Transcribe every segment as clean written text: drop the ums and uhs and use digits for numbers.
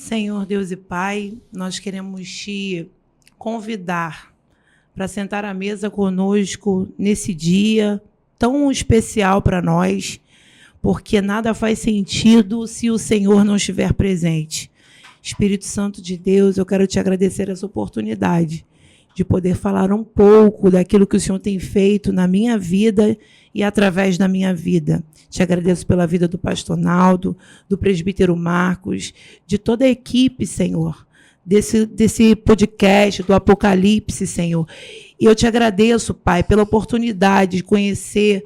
Senhor Deus e Pai, nós queremos te convidar para sentar à mesa conosco nesse dia tão especial para nós, porque nada faz sentido se o Senhor não estiver presente. Espírito Santo de Deus, eu quero te agradecer essa oportunidade de poder falar um pouco daquilo que o Senhor tem feito na minha vida e através da minha vida. Te agradeço pela vida do pastor Naldo, do presbítero Marcos, de toda a equipe, Senhor, desse podcast, do Apocalipse, Senhor. E eu te agradeço, Pai, pela oportunidade de conhecer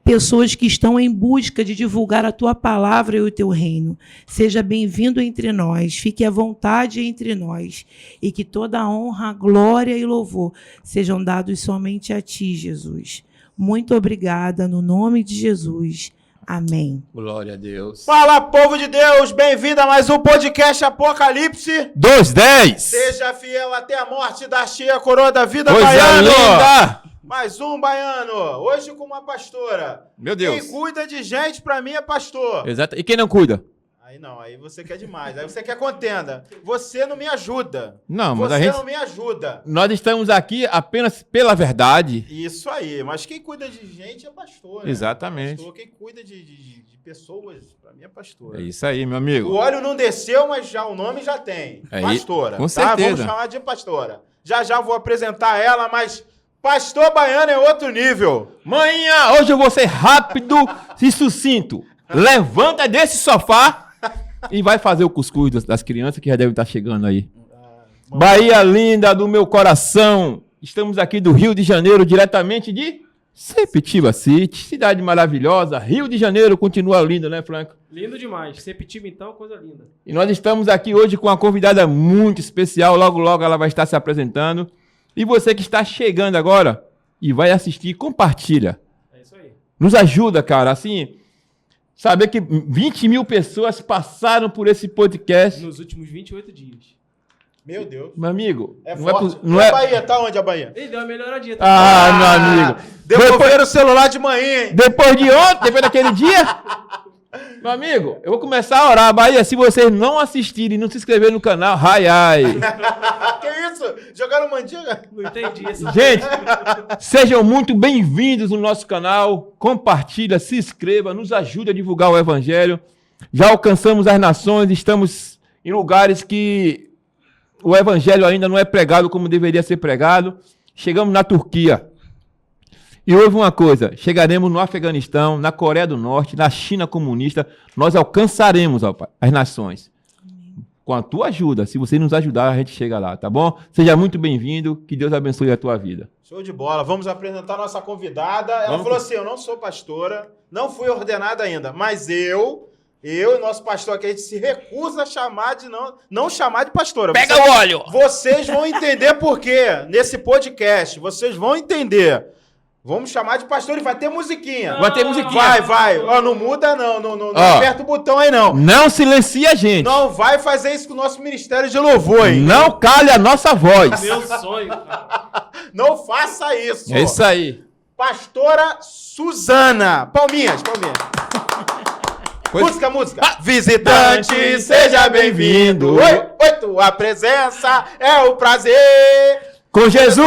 pessoas que estão em busca de divulgar a Tua palavra e o Teu reino. Seja bem-vindo entre nós, fique à vontade entre nós, e que toda a honra, glória e louvor sejam dados somente a Ti, Jesus. Muito obrigada, no nome de Jesus. Amém. Glória a Deus. Fala, povo de Deus, bem-vindo a mais um podcast Apocalipse 2:10. Seja fiel até a morte, dar-te a coroa da vida, Coisa baiano. linda. Mais um baiano, hoje com uma pastora. Meu Deus. Quem cuida de gente, pra mim, é pastor. Exato. E quem não cuida? Aí não, aí você quer demais, aí você quer contenda. Você não me ajuda. Não, mas você não me ajuda. Nós estamos aqui apenas pela verdade. Isso aí, mas quem cuida de gente é pastor, né? Exatamente. Pastor, quem cuida de pessoas, pra mim é pastor. É isso aí, meu amigo. O óleo não desceu, mas já o nome já tem. É Pastora. com Tá? certeza. Vamos chamar de pastora. Já vou apresentar ela, mas pastor baiano é outro nível. Manhã, hoje eu vou ser rápido e sucinto. Levanta desse sofá e vai fazer o cuscuz das crianças que já devem estar chegando aí. Bahia linda do meu coração. Estamos aqui do Rio de Janeiro, diretamente de Sepetiba City. Cidade maravilhosa. Rio de Janeiro continua lindo, né, Franco? Lindo demais. Sepetiba, então, coisa linda. E nós estamos aqui hoje com uma convidada muito especial. Logo, logo ela vai estar se apresentando. E você que está chegando agora e vai assistir, compartilha. É isso aí. Nos ajuda, cara. Assim, saber que 20 mil pessoas passaram por esse podcast. Nos últimos 28 dias. Meu Deus. Meu amigo, É não forte. não E é... a Bahia? Tá onde a Bahia? Ele deu uma melhoradinha. Ah, meu amigo. Devolveram o celular de manhã, hein? Depois de ontem, depois daquele dia... Meu amigo, eu vou começar a orar. Bahia, se vocês não assistirem e não se inscreverem no canal, ai. Que isso? Jogaram mandinga? Não entendi esse. Gente, sejam muito bem-vindos no nosso canal. Compartilha, se inscreva, nos ajude a divulgar o Evangelho. Já alcançamos as nações, estamos em lugares que o Evangelho ainda não é pregado como deveria ser pregado. Chegamos na Turquia. E houve uma coisa, chegaremos no Afeganistão, na Coreia do Norte, na China comunista, nós alcançaremos, ó, Pai, as nações. Com a tua ajuda, se você nos ajudar, a gente chega lá, tá bom? Seja muito bem-vindo, que Deus abençoe a tua vida. Show de bola. Vamos apresentar a nossa convidada. Ela falou assim, eu não sou pastora, não fui ordenada ainda, mas eu e nosso pastor aqui, a gente se recusa a chamar de não chamar de pastora. Pega o óleo! Vocês vão entender por quê nesse podcast. Vocês vão entender. Vamos chamar de pastor e vai ter musiquinha. Vai ter musiquinha. Vai. Ó, não muda não aperta o botão aí não. Não silencia a gente. Não vai fazer isso com o nosso ministério de louvor, hein? Não cale a nossa voz. Meu sonho, cara. Não faça isso. É isso aí. Pastora Suzana. Palminhas. Música. Visitante, seja bem-vindo. Oi, tua presença é o prazer. Com Jesus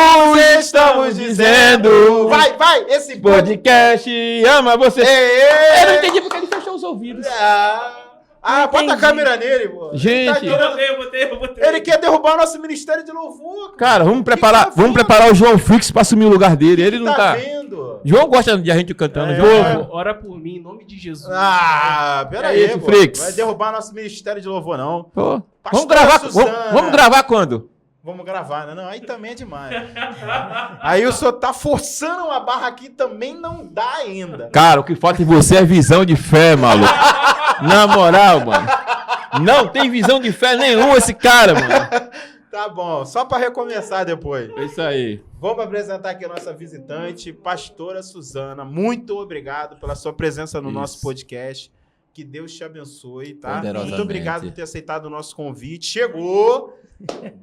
estamos dizendo. Vai, esse Podcast ama você. Eu não entendi porque ele fechou os ouvidos. Bota a câmera nele, pô. Gente. Eu botei. Ele quer derrubar o nosso ministério de louvor. Cara, vamos preparar o João Fix pra assumir o lugar dele. Ele não tá. Vendo? João gosta de a gente cantando. João. Ora por mim, em nome de Jesus. Pera É aí, isso, pô. Flix. Vai derrubar nosso ministério de louvor, não. Pô, Pastora Suzana. vamos gravar quando? Vamos gravar, né? Não, aí também é demais. Aí o senhor tá forçando uma barra aqui, também não dá ainda. Cara, o que falta em você é visão de fé, maluco. Na moral, mano. Não tem visão de fé nenhuma esse cara, mano. Tá bom, só pra recomeçar depois. É isso aí. Vamos apresentar aqui a nossa visitante, pastora Suzana. Muito obrigado pela sua presença no nosso podcast. Que Deus te abençoe, tá? Poderosamente. Muito obrigado por ter aceitado o nosso convite. Chegou!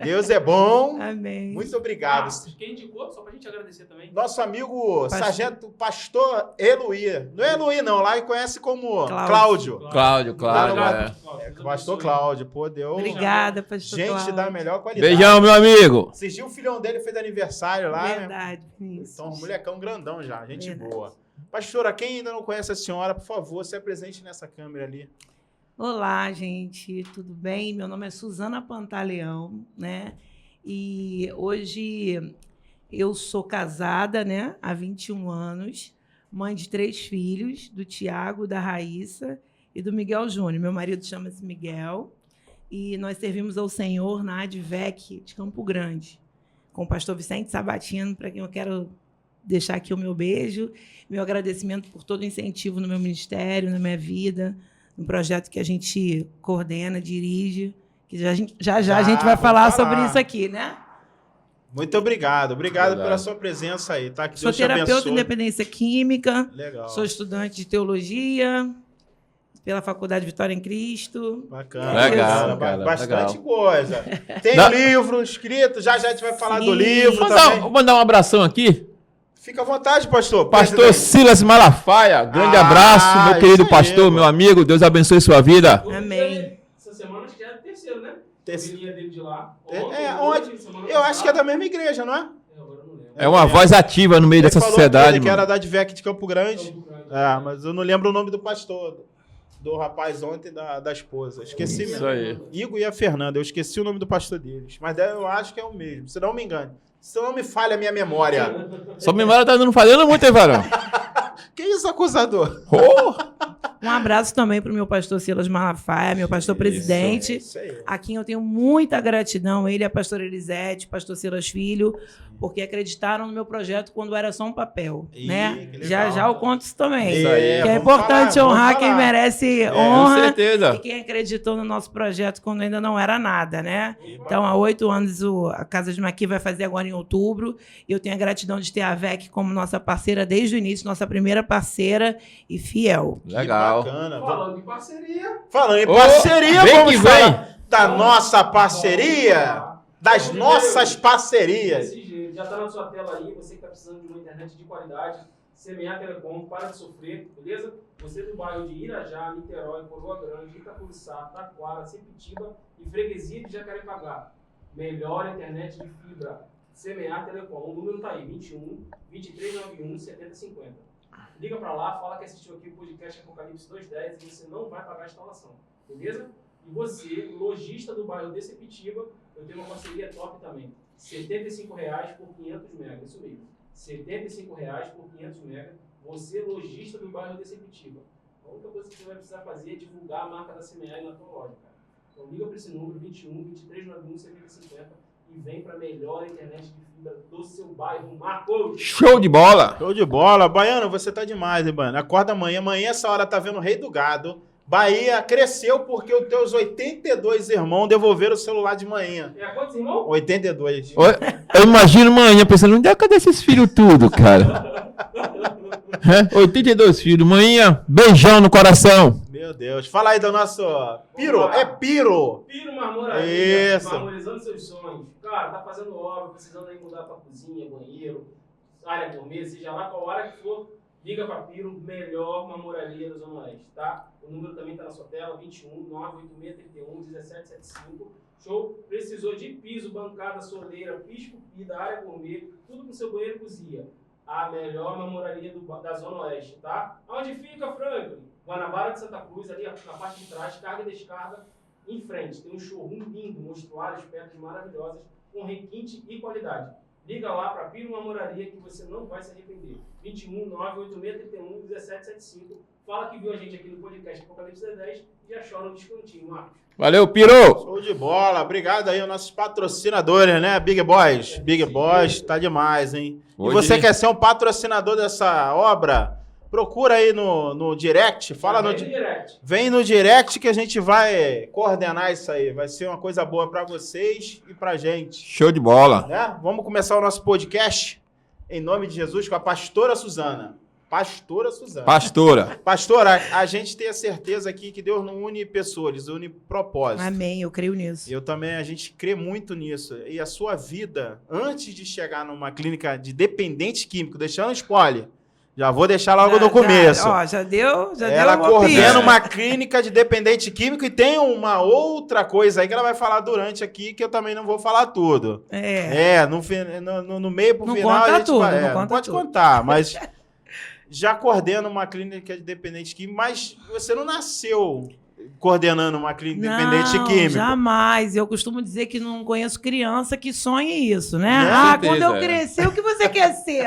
Deus é bom. Amém. Muito obrigado. Quem indicou, só pra gente agradecer também. Nosso amigo Sargento Pastor Eloy. Não é Eloy, não. Lá ele conhece como Cláudio. Cláudio. Cláudio. Pastor Cláudio. Pô, deu Obrigada, pastor gente Cláudio. da melhor qualidade. Beijão, meu amigo. Esses dias o filhão dele fez aniversário lá, né? Verdade, Vinícius. Então, um molecão grandão já. Gente Verdade. boa. Pastora, quem ainda não conhece a senhora, por favor, se apresente nessa câmera ali. Olá, gente, tudo bem? Meu nome é Suzana Pantaleão, né? E hoje eu sou casada, né? Há 21 anos, mãe de 3 filhos, do Tiago, da Raíssa e do Miguel Júnior. Meu marido chama-se Miguel e nós servimos ao Senhor na ADVEC de Campo Grande, com o pastor Vicente Sabatino, para quem eu quero deixar aqui o meu beijo, meu agradecimento por todo o incentivo no meu ministério, na minha vida, no projeto que a gente coordena, dirige, que já a gente vai falar sobre isso aqui, né? Muito obrigado. Obrigado Verdade. pela sua presença aí, tá? Que Sou Deus te terapeuta abençoe. em dependência química, Legal. sou estudante de teologia pela Faculdade Vitória em Cristo. Bacana. Legal, Bacana. cara, Bastante legal. coisa. Tem Dá- livro escrito, já a gente vai falar do Sim. livro Vou também. mandar um abração aqui. Fica à vontade, pastor. Pastor Presidente. Silas Malafaia, grande Ah, abraço, meu querido isso aí, pastor, mano. meu amigo, Deus abençoe sua vida. Amém. Essa semana acho que já é o terceiro, né? Terceiro. Filhinha dele de lá. Onde? Eu acho que é da mesma igreja, não é? Agora eu não lembro. É uma voz ativa no meio Ele dessa falou sociedade, que era mano. da Advec de Campo Grande. É, mas eu não lembro o nome do pastor, do rapaz ontem, da esposa. Esqueci Isso mesmo. aí. Igor e a Fernanda, eu esqueci o nome do pastor deles. Mas eu acho que é o mesmo, se não me engano. Se não me falha a minha memória. Sua memória tá não falhando muito, hein, varão? Que isso, acusador? Um abraço também para o meu pastor Silas Malafaia, meu pastor presidente, Isso aí. a quem eu tenho muita gratidão, ele e a pastora Elisete, pastor Silas Filho, porque acreditaram no meu projeto quando era só um papel, Ih, né? que legal. Já já eu conto isso também. Isso aí. Que é vamos importante falar, honrar vamos quem falar. merece Com honra certeza. e quem acreditou no nosso projeto quando ainda não era nada, né? Então, há 8 anos, a Casa de Maqui vai fazer agora em outubro, e eu tenho a gratidão de ter a VEC como nossa parceira desde o início, nossa primeira parceira e fiel. Legal. Que bacana. Falando em parceria. Falando em Ô, parceria, vem vamos que falar da nossa parceria, das nossas parcerias. Desse jeito. Já tá na sua tela aí, você que tá precisando de uma internet de qualidade, Semear Telecom, para de sofrer, beleza? Você do bairro de Irajá, Niterói, Coroa Grande, Itacuruçá, Taquara, Sepitiba e Freguesia de Jacarepaguá. Melhor internet de fibra. Semear Telecom. O número tá aí, 21 2391 7050. Liga pra lá, fala que assistiu aqui o podcast Apocalipse 210 e você não vai pagar a instalação, beleza? E você, lojista do bairro de Sepitiba, eu tenho uma parceria top também. R$ 75,00 por 500 MB, isso mesmo. R$ 75,00 por 500 MB. Você, lojista do bairro de Sepitiba. A única coisa que você vai precisar fazer é divulgar a marca da CMR na tua loja, cara. Então liga para esse número, 21 2391 7050 e vem para a melhor internet de fibra do seu bairro, Marcos. Show de bola. Show de bola. Baiano, você tá demais, hein, Baiano? Acorda amanhã. Amanhã, essa hora, tá vendo o Rei do Gado. Bahia cresceu porque os teus 82 irmãos devolveram o celular de manhã. É a quantos, irmão? 82. Eu imagino manhã pensando, onde é que cadê esses filhos tudo, cara? 82 filhos. Manhã, beijão no coração. Meu Deus. Fala aí do nosso Piro. É Piro. Piro Marmoraria, Isso. marmorizando seus sonhos. Cara, tá fazendo obra, precisando aí mudar pra cozinha, banheiro, área gourmet, seja lá qual área que for, liga pra Piro, melhor marmoraria da Zona Oeste, tá? O número também tá na sua tela, 21 98631 1775. Show? Precisou de piso, bancada, soleira, pisco-pida, área gourmet, tudo pro seu banheiro e cozinha. A melhor marmoraria da Zona Oeste, tá? Onde fica, Franklin? Guanabara de Santa Cruz, ali na parte de trás, carga e descarga, em frente. Tem um showroom lindo, mostruários, pedras maravilhosas, com requinte e qualidade. Liga lá para Piro Marmoraria que você não vai se arrepender. 21 98631 1775. Fala que viu a gente aqui no podcast Apocalipse 10 e já chora um descontinho, Marcos. Valeu, Piro. Show de bola. Obrigado aí aos nossos patrocinadores, né? Big Boys. Big Boys, tá demais, hein? E Hoje- você quer ser um patrocinador dessa obra? Procura aí no direct. Fala no direct. Vem no direct que a gente vai coordenar isso aí. Vai ser uma coisa boa pra vocês e pra gente. Show de bola. Né? Vamos começar o nosso podcast em nome de Jesus com a pastora Suzana. Pastora Suzana. Pastora. Pastora, a gente tem a certeza aqui que Deus não une pessoas, une propósitos. Amém, eu creio nisso. Eu também, a gente crê muito nisso. E a sua vida, antes de chegar numa clínica de dependente químico, deixando spoiler, já vou deixar logo no começo. Já deu Ela uma coordena pista. uma clínica de dependente químico e tem uma outra coisa aí que ela vai falar durante aqui, que eu também não vou falar tudo. No meio pro Não final conta a gente tudo, vai, não conta pode tudo. contar, mas já coordena uma clínica de dependente químico, mas você não nasceu coordenando uma clínica de dependente químico. Jamais. Eu costumo dizer que não conheço criança que sonhe isso, né? Com certeza, Quando eu crescer, o que você quer ser?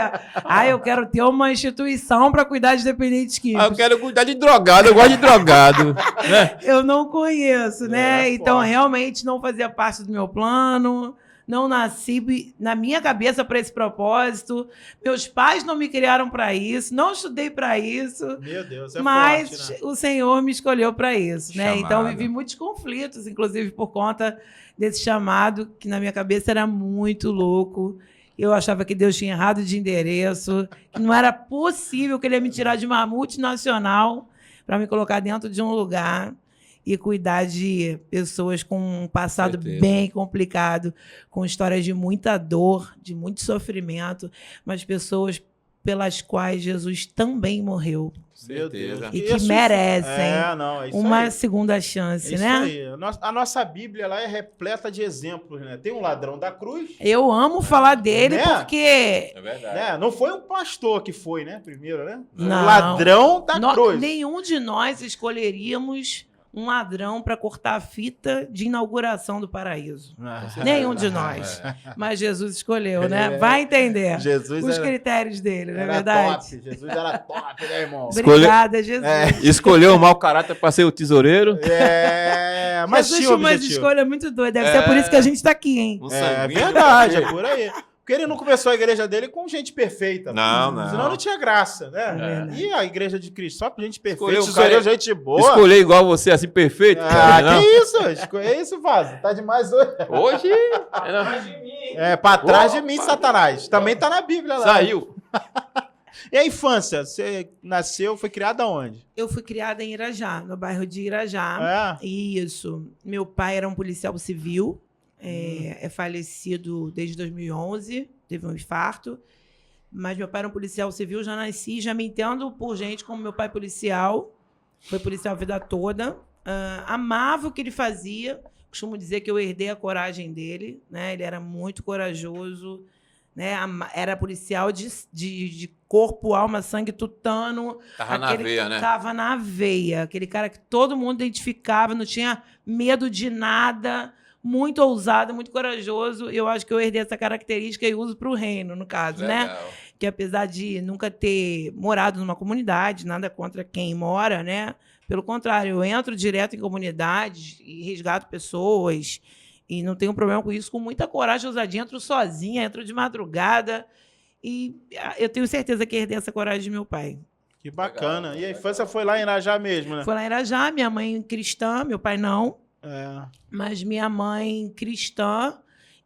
Eu quero ter uma instituição para cuidar de dependentes químicos. Eu quero cuidar de drogado, eu gosto de drogado. Né? Eu não conheço, né? Então, forte. realmente não fazia parte do meu plano. Não nasci na minha cabeça para esse propósito. Meus pais não me criaram para isso. Não estudei para isso. Meu Deus, é Mas forte, né? o Senhor me escolheu para isso, né? Chamado. Então vivi muitos conflitos, inclusive por conta desse chamado, que na minha cabeça era muito louco. Eu achava que Deus tinha errado de endereço, que não era possível que ele ia me tirar de uma multinacional para me colocar dentro de um lugar e cuidar de pessoas com um passado Certeza. bem complicado, com histórias de muita dor, de muito sofrimento, mas pessoas pelas quais Jesus também morreu Meu Deus. Certeza. e que merecem É isso uma aí. segunda chance, É isso né? aí. A nossa Bíblia lá é repleta de exemplos, né? Tem um ladrão da cruz, Eu amo falar dele Né? porque É verdade. né? Não foi um pastor que foi, né? Primeiro, né? Foi Não. um ladrão da cruz. nenhum de nós escolheríamos um ladrão para cortar a fita de inauguração do paraíso. Nenhum de nós. Mas Jesus escolheu, né? Vai entender Jesus os era, critérios dele, não é era verdade? top. Jesus era top, né, irmão? Obrigada, Jesus. Escolheu um mau caráter para ser o tesoureiro. Mas Jesus tinha tinha umas objetivo. escolhas muito doidas. Deve ser por isso que a gente está aqui, hein? Um É sanguíneo. verdade, é por aí. Porque ele não começou a igreja dele com gente perfeita. Não, não. Senão não tinha graça, né? verdade. E a igreja de Cristo? Só pra gente Escolheu perfeita, um cara- escolheu gente boa. Escolher igual você, assim, perfeito. cara, não. Que isso? É isso, Vaso. Tá demais hoje. Hoje Atrás de mim. Pra trás de Opa. mim, Satanás. Também tá na Bíblia lá. saiu. E a infância? Você nasceu, foi criada onde? Eu fui criada em Irajá, no bairro de Irajá. É? Isso. Meu pai era um policial civil, é falecido desde 2011, teve um infarto. Mas meu pai era um policial civil, já nasci, já me entendo por gente como meu pai policial. Foi policial a vida toda. Amava o que ele fazia. Costumo dizer que eu herdei a coragem dele, né? Ele era muito corajoso, né? Era policial de corpo, alma, sangue, tutano. Tava na veia, né? Tava na veia. Aquele cara que todo mundo identificava, não tinha medo de nada, muito ousado, muito corajoso. Eu acho que eu herdei essa característica e uso para o reino, no caso, né? Legal. Que apesar de nunca ter morado numa comunidade, nada contra quem mora, né? Pelo contrário, eu entro direto em comunidades e resgato pessoas e não tenho problema com isso, com muita coragem, ousadia, entro sozinha, entro de madrugada e eu tenho certeza que herdei essa coragem de meu pai. Que bacana. Legal. E a infância foi lá em Irajá mesmo, né? Foi lá em Irajá, minha mãe cristã, meu pai não, É. mas minha mãe cristã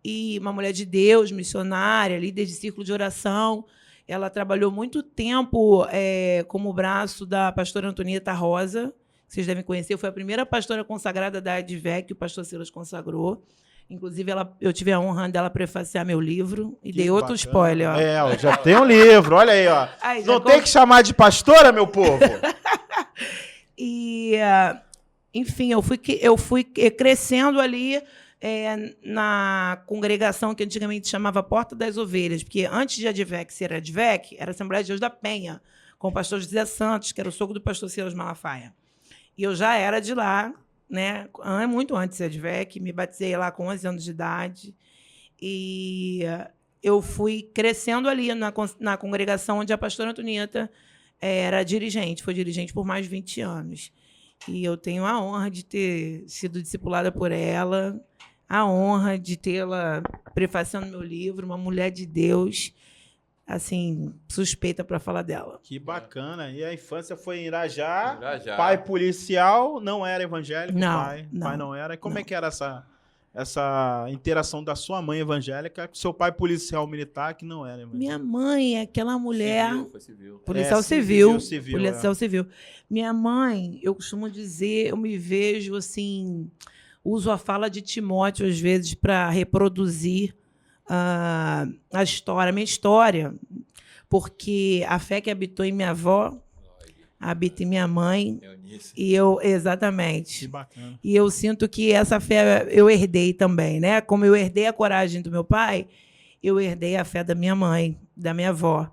e uma mulher de Deus, missionária, líder de círculo de oração. Ela trabalhou muito tempo como braço da pastora Antonieta Rosa, que vocês devem conhecer. Foi a primeira pastora consagrada da ADVEC que o pastor Silas consagrou. Inclusive, eu tive a honra dela prefaciar meu livro e Que dei outro bacana. spoiler. Ó. Ó, já tem um livro, olha aí, ó. Aí, já Não tem que chamar de pastora, meu povo? E, enfim, eu fui crescendo ali na congregação que antigamente chamava Porta das Ovelhas, porque antes de ADVEC ser ADVEC, era a Assembleia de Deus da Penha, com o pastor José Santos, que era o sogro do pastor Silas Malafaia. E eu já era de lá, né? Muito antes da ADVEC, me batizei lá com 11 anos de idade. E eu fui crescendo ali na congregação onde a pastora Antonieta era dirigente, foi dirigente por mais de 20 anos. E eu tenho a honra de ter sido discipulada por ela, a honra de tê-la prefaciando meu livro, uma mulher de Deus, assim, suspeita para falar dela. Que bacana. E a infância foi em Irajá. Irajá. Pai policial, não era evangélico, Não, pai. não, Pai não era. E como não. é que era essa interação da sua mãe evangélica com seu pai policial militar, que não era evangélico. Minha mãe é aquela mulher... Foi civil. Policial É, civil. civil, Policial civil. Minha mãe, eu costumo dizer, eu me vejo assim, uso a fala de Timóteo às vezes para reproduzir a história, a minha história, porque a fé que habitou em minha avó habita em minha mãe. E eu, exatamente. Que bacana. E eu sinto que essa fé eu herdei também, né? Como eu herdei a coragem do meu pai, eu herdei a fé da minha mãe, da minha avó.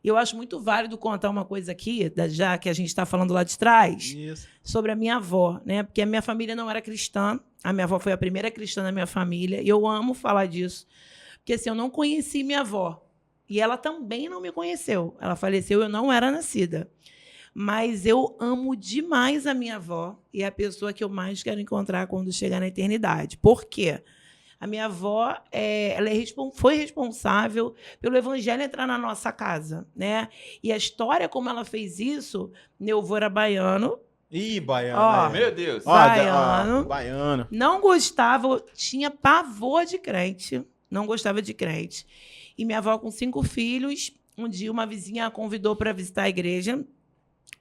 E eu acho muito válido contar uma coisa aqui, já que a gente está falando lá de trás, Isso. sobre a minha avó, né? Porque a minha família não era cristã. A minha avó foi a primeira cristã da minha família. E eu amo falar disso. Porque assim, eu não conheci minha avó. E ela também não me conheceu. Ela faleceu, eu não era nascida. Mas eu amo demais a minha avó e é a pessoa que eu mais quero encontrar quando chegar na eternidade. Por quê? A minha avó ela foi responsável pelo evangelho entrar na nossa casa, né? E a história como ela fez isso, meu avô era baiano. Ih, baiano. Ó, Meu Deus. Baiano. Baiano. Não gostava, tinha pavor de crente, não gostava de crente. E minha avó com 5 filhos, um dia uma vizinha a convidou para visitar a igreja.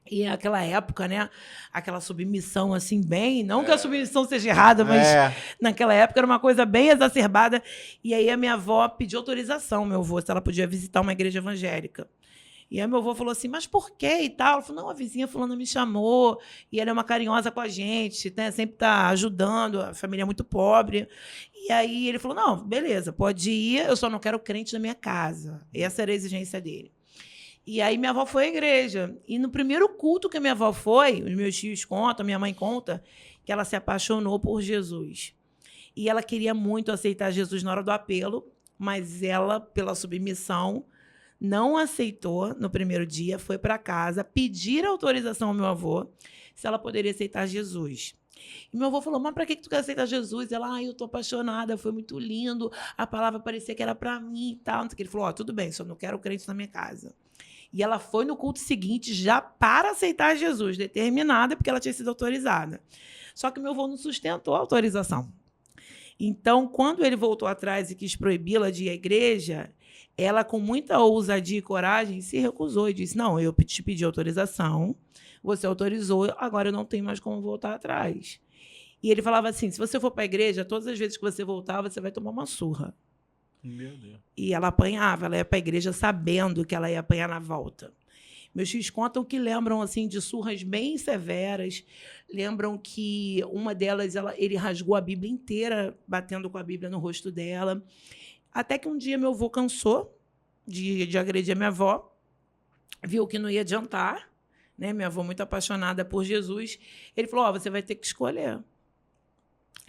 E naquela época, né, aquela submissão assim bem, não que a submissão seja errada, mas naquela época era uma coisa bem exacerbada. E aí a minha avó pediu autorização, meu avô, se ela podia visitar uma igreja evangélica. E aí meu avô falou assim, mas por quê e tal? Ela falou, não, a vizinha fulana me chamou e ela é uma carinhosa com a gente, né, sempre está ajudando, a família é muito pobre. E aí ele falou, não, beleza, pode ir, eu só não quero crente na minha casa. Essa era a exigência dele. E aí minha avó foi à igreja. E no primeiro culto que a minha avó foi, os meus tios contam, minha mãe conta, que ela se apaixonou por Jesus. E ela queria muito aceitar Jesus na hora do apelo, mas ela, pela submissão, não aceitou no primeiro dia, foi para casa pedir autorização ao meu avô se ela poderia aceitar Jesus. E meu avô falou, mas para que tu quer aceitar Jesus? Ela, eu tô apaixonada, foi muito lindo, a palavra parecia que era para mim e tal. Ele falou, tudo bem, só não quero crente na minha casa. E ela foi no culto seguinte já para aceitar Jesus, determinada, porque ela tinha sido autorizada. Só que meu avô não sustentou a autorização. Então, quando ele voltou atrás e quis proibi-la de ir à igreja, ela, com muita ousadia e coragem, se recusou e disse, não, eu te pedi autorização, você autorizou, agora eu não tenho mais como voltar atrás. E ele falava assim, se você for para a igreja, todas as vezes que você voltar, você vai tomar uma surra. Meu Deus. E ela apanhava, ela ia para a igreja sabendo que ela ia apanhar na volta. Meus filhos contam que lembram assim de surras bem severas, lembram que uma delas ele rasgou a Bíblia inteira, batendo com a Bíblia no rosto dela. Até que um dia meu avô cansou de agredir a minha avó, viu que não ia adiantar, né? Minha avó muito apaixonada por Jesus. Ele falou, você vai ter que escolher.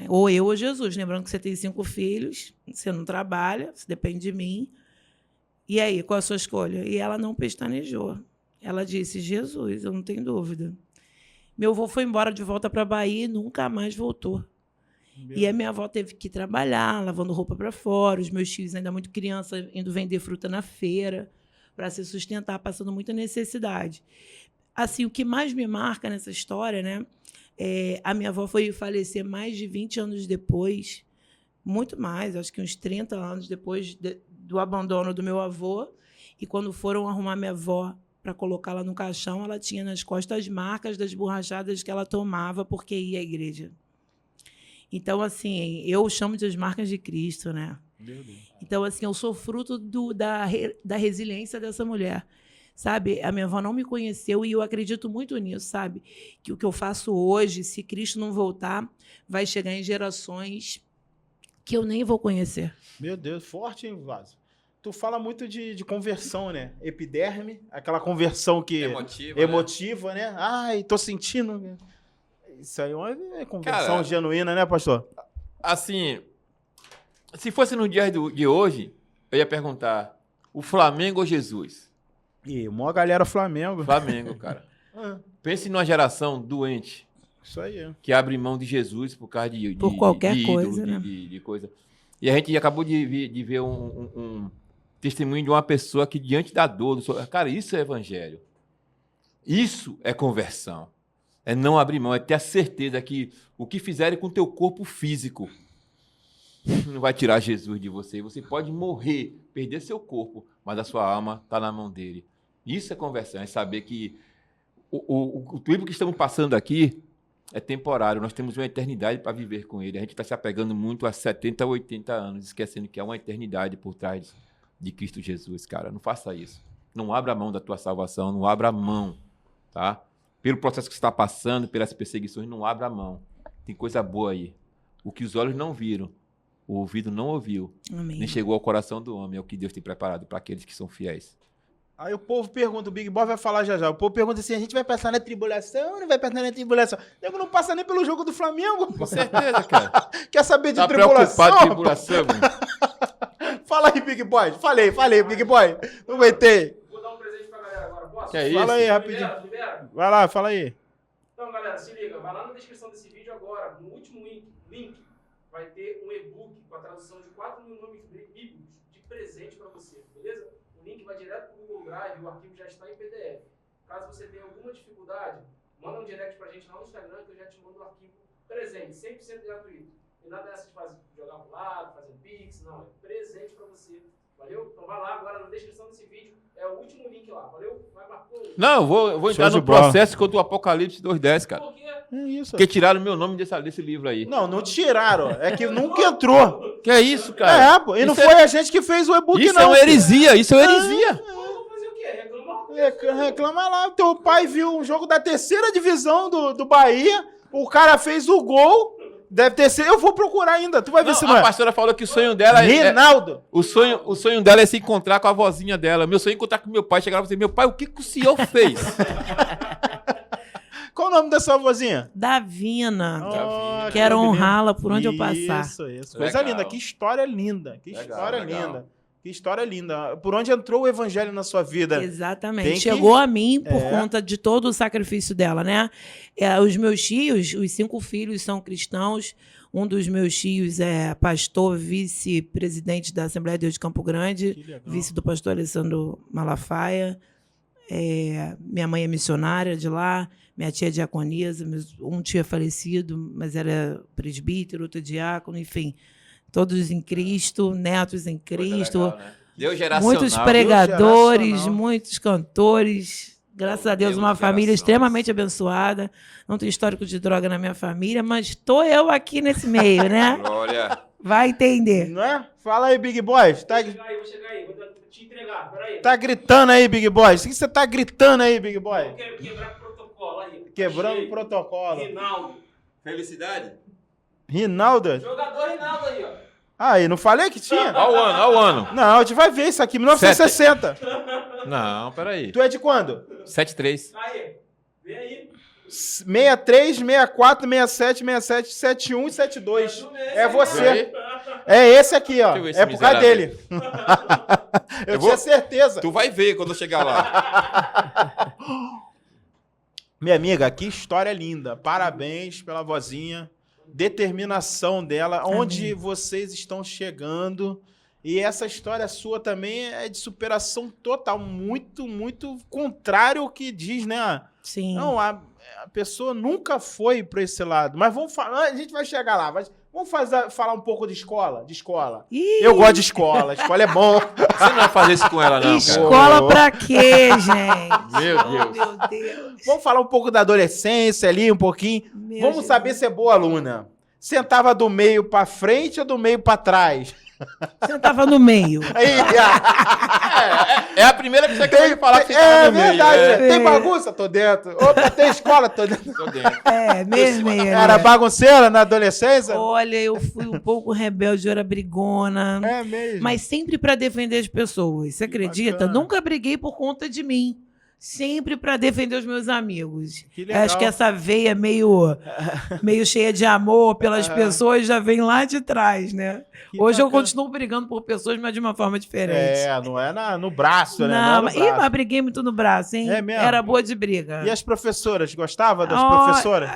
Ou eu ou Jesus. Lembrando que você tem 5 filhos, você não trabalha, você depende de mim. E aí, qual a sua escolha? E ela não pestanejou. Ela disse, Jesus, eu não tenho dúvida. Meu avô foi embora de volta para a Bahia e nunca mais voltou. E a minha avó teve que trabalhar, lavando roupa para fora, os meus filhos ainda muito criança, indo vender fruta na feira, para se sustentar, passando muita necessidade. Assim, o que mais me marca nessa história, né? A minha avó foi falecer mais de 20 anos depois, muito mais, acho que uns 30 anos depois do abandono do meu avô. E quando foram arrumar minha avó para colocá-la no caixão, ela tinha nas costas as marcas das borrachadas que ela tomava porque ia à igreja. Então, assim, eu chamo de as marcas de Cristo, né? Meu Deus. Então, assim, eu sou fruto da resiliência dessa mulher. Sabe, a minha avó não me conheceu e eu acredito muito nisso, sabe? Que o que eu faço hoje, se Cristo não voltar, vai chegar em gerações que eu nem vou conhecer. Meu Deus, forte, hein, Vaso? Tu fala muito de conversão, né? Epiderme, aquela conversão que emotiva, né? Ai, tô sentindo. Isso aí é uma conversão Cara, genuína, né, pastor? Assim, se fosse no dia de hoje, eu ia perguntar, o Flamengo ou Jesus? E a maior galera Flamengo. Flamengo, cara. Pense numa geração doente, Isso aí. que abre mão de Jesus por causa Por qualquer de coisa, ídolo, né? de coisa. E a gente acabou de ver um testemunho de uma pessoa que, diante da dor, cara, isso é evangelho. Isso é conversão. É não abrir mão, é ter a certeza que o que fizerem com o teu corpo físico não vai tirar Jesus de você. Você pode morrer, perder seu corpo, mas a sua alma está na mão dele. Isso é conversão, é saber que o tempo que estamos passando aqui é temporário. Nós temos uma eternidade para viver com ele. A gente está se apegando muito a 70, 80 anos, esquecendo que há uma eternidade por trás de Cristo Jesus, cara. Não faça isso. Não abra mão da tua salvação, não abra mão, tá? Pelo processo que você está passando, pelas perseguições, não abra mão. Tem coisa boa aí. O que os olhos não viram, o ouvido não ouviu, Amém. nem chegou ao coração do homem, é o que Deus tem preparado para aqueles que são fiéis. Aí o povo pergunta, o Big Boy vai falar já já, o povo pergunta assim, a gente vai passar na tribulação ou não vai passar na tribulação? Nego não passa nem pelo jogo do Flamengo. Com certeza, cara. Quer saber de Tá tribulação? preocupado com tribulação, mano? Fala aí, Big Boy. Falei, Big Boy. Não aguentei. Vou dar um presente pra galera agora, posso? Que é isso? Fala aí, rapidinho. Libera. Vai lá, fala aí. Então, galera, se liga, vai lá na descrição desse vídeo agora, no último link vai ter um e-book com a tradução de 4.000 nomes bíblicos de presente para você, beleza? O link vai direto para o Google Drive, o arquivo já está em PDF. Caso você tenha alguma dificuldade, manda um direct pra gente lá no Instagram que eu já te mando o arquivo presente, 100% gratuito. E nada dessa de jogar pro lado, fazer pix, não, é presente para você. Valeu? Então vai lá agora na descrição desse vídeo, é o último link lá, valeu? Vai marcar. Não, eu vou entrar Show de no bola. processo contra o Apocalipse 2.10, cara. Por quê? É isso. Porque tiraram meu nome desse livro aí. Não tiraram. É que nunca entrou. Que é isso, cara? É, pô. E não Isso foi a gente que fez o e-book, Isso não. é uma heresia, isso é uma heresia. Eu vou fazer o quê? Reclamar? Reclama lá. Teu pai viu um jogo da terceira divisão do Bahia. O cara fez o gol. Deve ter sido. Eu vou procurar ainda. Tu vai ver Não, se não a é. pastora falou que o sonho dela Rinaldo. o sonho dela é se encontrar com a vozinha dela. Meu sonho é encontrar com meu pai. Chegar lá e dizer, meu pai, o que o senhor fez? Qual o nome da sua vozinha? Davina. Oh, Quero bonito. honrá-la por onde eu passar. Isso. Coisa Legal. linda. Que história linda. Que Legal, história legal. linda. Que história linda. Por onde entrou o evangelho na sua vida? Exatamente. Tem que- Chegou a mim por É. conta de todo o sacrifício dela, né? Os meus tios, os 5 filhos são cristãos. Um dos meus tios é pastor, vice-presidente da Assembleia de Deus de Campo Grande, Que legal. vice do pastor Alessandro Malafaia. Minha mãe é missionária de lá, minha tia é diaconisa, um tio é falecido, mas era presbítero, outro diácono, enfim. Todos em Cristo, netos em Cristo. Legal, né? Deus geracional. Muitos pregadores, geracional. muitos cantores. Graças a Deus, Deus uma família gerações. extremamente abençoada. Não tem histórico de droga na minha família, mas estou eu aqui nesse meio, né? Glória. Vai entender. Não é? Fala aí, Big Boy. Vou chegar aí, vou te entregar, peraí. Tá gritando aí, Big Boy. O que você tá gritando aí, Big Boy? Eu quero quebrar o protocolo aí. Quebrando o Achei. protocolo. Rinaldo. Felicidade. Rinaldo? Jogador Rinaldo aí, ó. Aí, não falei que tinha? Olha o ano. Não, a gente vai ver isso aqui, 1960. Não, peraí. Tu é de quando? 7-3. Aí, vem aí. 63, 64, 67, 67, 71 e 72. É você. Aí. É esse aqui, ó. Deixa eu ver esse É por causa miserável. dele. Eu Eu tinha vou- certeza. Tu vai ver quando eu chegar lá. Minha amiga, que história linda. Parabéns pela vozinha. Determinação dela. Amém. Onde vocês estão chegando. E essa história sua também é de superação total. Muito, muito contrário ao que diz, né? Sim. Não, a pessoa nunca foi para esse lado. Mas vamos falar, a gente vai chegar lá. Vamos falar um pouco de escola. Ih, Eu gosto de escola. Escola é bom. Você não vai fazer isso com ela, não, cara. escola pra quê, gente? Meu Oh, Deus. meu Deus. Vamos falar um pouco da adolescência ali, um pouquinho. Meu Vamos Jesus. saber se é boa aluna. Sentava do meio para frente ou do meio para trás? Você tava no meio. Aí, É a primeira pessoa que vai falar que você tá é no meio. verdade. É. Tem bagunça? Tô dentro. Opa, tem escola? Tô dentro. Tô dentro. Mesmo. Era bagunceira na adolescência? Olha, eu fui um pouco rebelde, eu era brigona. É mesmo. Mas sempre para defender as pessoas. Você acredita? bacana. Nunca briguei por conta de mim. Sempre para defender os meus amigos. Que legal. Acho que essa veia meio cheia de amor pelas pessoas já vem lá de trás, né? Que Hoje eu bacana. continuo brigando por pessoas, mas de uma forma diferente. É, não é no braço, né? Não, Não é no mas, braço. mas briguei muito no braço, hein? É mesmo? Era boa de briga. E as professoras? Gostava das Ó, professoras?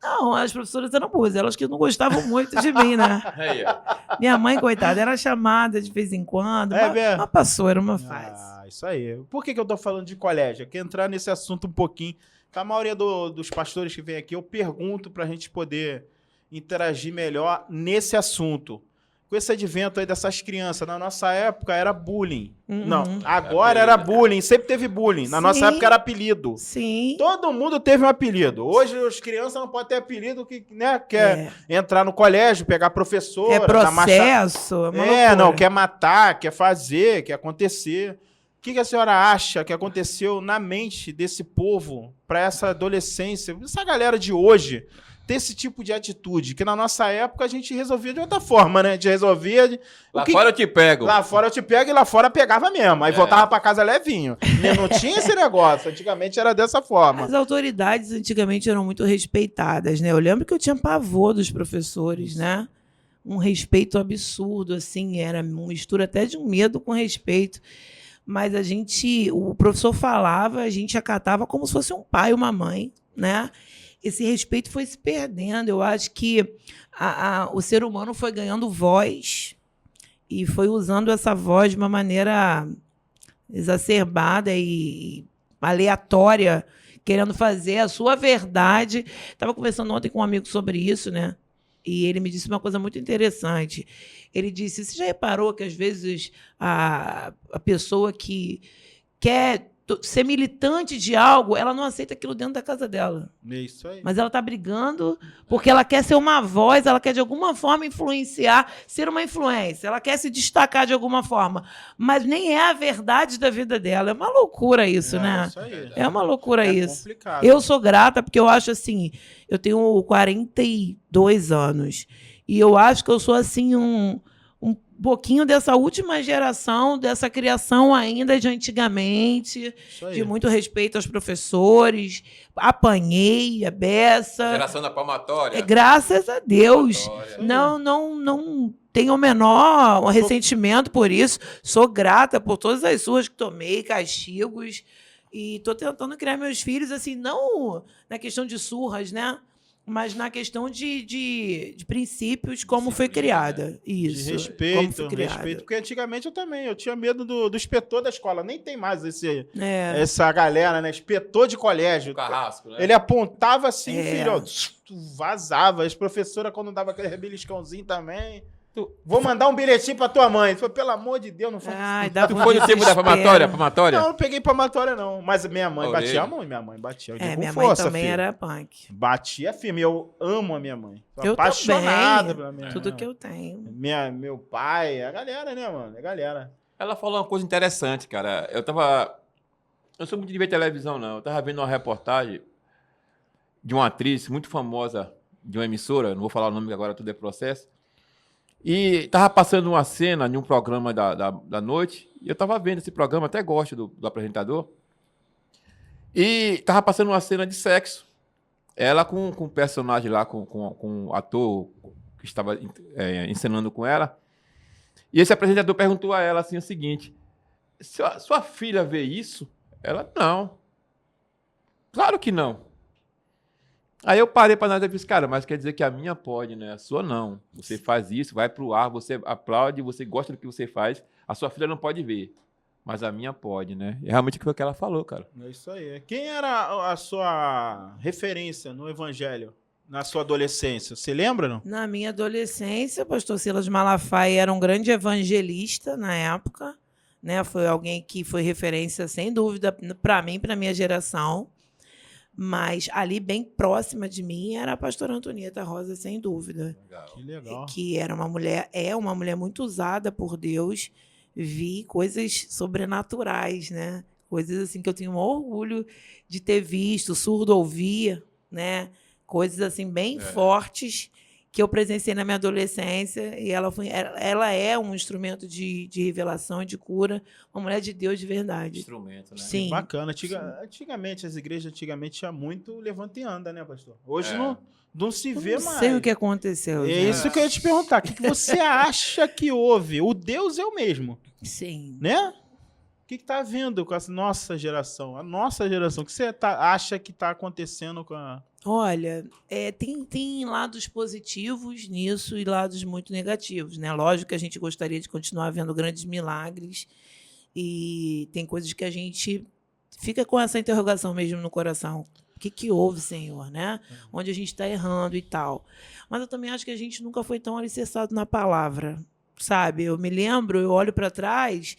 Não, as professoras eram boas, elas que não gostavam muito de mim, né? Aí, ó. Minha mãe, coitada, era chamada de vez em quando, É mas, mesmo? mas passou, era uma fase. Ah, isso aí. Por que eu tô falando de colégio? Eu quero entrar nesse assunto um pouquinho. A maioria dos pastores que vem aqui, eu pergunto pra gente poder interagir melhor nesse assunto. com esse advento aí dessas crianças, na nossa época era bullying. Uhum. Não, agora era bullying, sempre teve bullying. Na nossa Sim. época era apelido. Sim. Todo mundo teve um apelido. Hoje as crianças não podem ter apelido que, né, quer entrar no colégio, pegar professora, É dar processo, é uma loucura. não, quer matar, quer fazer, quer acontecer. O que a senhora acha que aconteceu na mente desse povo para essa adolescência, essa galera de hoje, ter esse tipo de atitude? Que na nossa época a gente resolvia de outra forma, né? A gente resolvia... Lá fora eu te pego. Lá fora eu te pego e lá fora pegava mesmo. Aí voltava para casa levinho. Não tinha esse negócio. Antigamente era dessa forma. As autoridades antigamente eram muito respeitadas, né? Eu lembro que eu tinha pavor dos professores, né? Um respeito absurdo, assim, era uma mistura até de um medo com respeito. Mas o professor falava, a gente acatava como se fosse um pai, uma mãe, né? Esse respeito foi se perdendo. Eu acho que o ser humano foi ganhando voz e foi usando essa voz de uma maneira exacerbada e aleatória, querendo fazer a sua verdade. Estava conversando ontem com um amigo sobre isso, né? E ele me disse uma coisa muito interessante. Ele disse, você já reparou que, às vezes, a pessoa que quer ser militante de algo, ela não aceita aquilo dentro da casa dela. É isso aí. Mas ela está brigando porque ela quer ser uma voz, ela quer, de alguma forma, influenciar, ser uma influência. Ela quer se destacar de alguma forma. Mas nem é a verdade da vida dela. É uma loucura isso, né? Isso aí. É uma loucura isso. Complicado. Eu sou grata porque eu acho assim, eu tenho 42 anos e eu acho que eu sou assim um pouquinho dessa última geração, dessa criação ainda de antigamente, Isso aí. de muito respeito aos professores, apanhei a beça. Geração da palmatória. Graças a Deus. Palmatória. Não tenho o menor ressentimento por isso. Sou grata por todas as surras que tomei, castigos. E estou tentando criar meus filhos, assim, não na questão de surras, né? Mas na questão de princípios, como foi criada. Isso. De como foi respeito, criada. respeito. Porque antigamente eu também, eu tinha medo do inspetor da escola. Nem tem mais É. essa galera, né? Inspetor de colégio. O carrasco, né? Ele apontava assim, É. filho, ó, tu vazava. As professoras, quando dava aquele beliscãozinho também... Vou mandar um bilhetinho pra tua mãe. Falei, pelo amor de Deus, não faz Ai, dá Tu foi no tempo da palmatória? Não, não peguei palmatória, não. Mas minha mãe Orelha. batia muito, minha mãe batia. Eu digo, com Minha força, mãe também filho. era punk. Batia firme. Eu amo a minha mãe. Sou Eu apaixonado também. pela minha Tudo mãe. que eu tenho. Meu pai, a galera, né, mano? A galera. Ela falou uma coisa interessante, cara. Eu sou muito de ver televisão, não. Eu tava vendo uma reportagem de uma atriz muito famosa de uma emissora, não vou falar o nome, que agora tudo é processo. E tava passando uma cena em um programa da noite, e eu tava vendo esse programa, até gosto do apresentador, e tava passando uma cena de sexo. Ela com o personagem lá, com o ator que estava encenando com ela. E esse apresentador perguntou a ela assim o seguinte: sua filha vê isso? Ela, não. Claro que não. Aí eu parei para analisar e disse, cara, mas quer dizer que a minha pode, né? A sua não. Você faz isso, vai pro ar, você aplaude, você gosta do que você faz, a sua filha não pode ver. Mas a minha pode, né? É realmente o que ela falou, cara. É isso aí. Quem era a sua referência no evangelho na sua adolescência? Você lembra, não? Na minha adolescência, o pastor Silas Malafaia era um grande evangelista na época, né? Foi alguém que foi referência, sem dúvida, para mim, para minha geração. Mas ali, bem próxima de mim, era a pastora Antonieta Rosa, sem dúvida. Que legal. Que era uma mulher muito usada por Deus. Vi coisas sobrenaturais, né? Coisas assim que eu tenho um orgulho de ter visto, surdo ouvir, né? Coisas assim bem fortes que eu presenciei na minha adolescência, e ela é um instrumento de revelação e de cura, uma mulher de Deus de verdade. Instrumento, né? Sim. Bacana. Antigamente, as igrejas tinha muito levanta e anda, né, pastor? Hoje não se vê Eu não mais. sei o que aconteceu. É gente. isso que eu ia te perguntar. O que você acha que houve? O Deus é o mesmo, Sim. né? O que está havendo com essa nossa geração? A nossa geração. O que você acha que está acontecendo com a... Olha, tem lados positivos nisso e lados muito negativos, né? Lógico que a gente gostaria de continuar vendo grandes milagres e tem coisas que a gente fica com essa interrogação mesmo no coração. O que houve, Senhor, né? Onde a gente está errando e tal. Mas eu também acho que a gente nunca foi tão alicerçado na palavra, sabe? Eu me lembro, eu olho para trás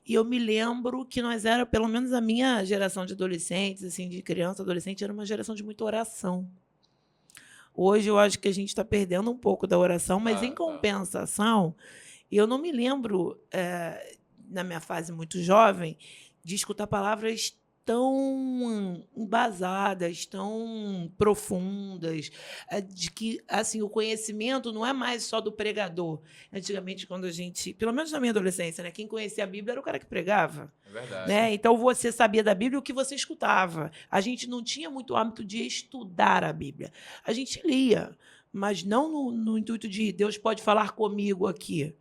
e eu me lembro que nós era, pelo menos a minha geração de adolescentes, assim, de criança, adolescente, era uma geração de muita oração. Hoje eu acho que a gente está perdendo um pouco da oração, mas em compensação, eu não me lembro, na minha fase muito jovem, de escutar palavras tão embasadas, tão profundas, de que assim o conhecimento não é mais só do pregador. Antigamente, quando a gente, pelo menos na minha adolescência, né, quem conhecia a Bíblia era o cara que pregava. É verdade. Né? Então você sabia da Bíblia o que você escutava. A gente não tinha muito hábito de estudar a Bíblia. A gente lia, mas não no intuito de Deus pode falar comigo aqui.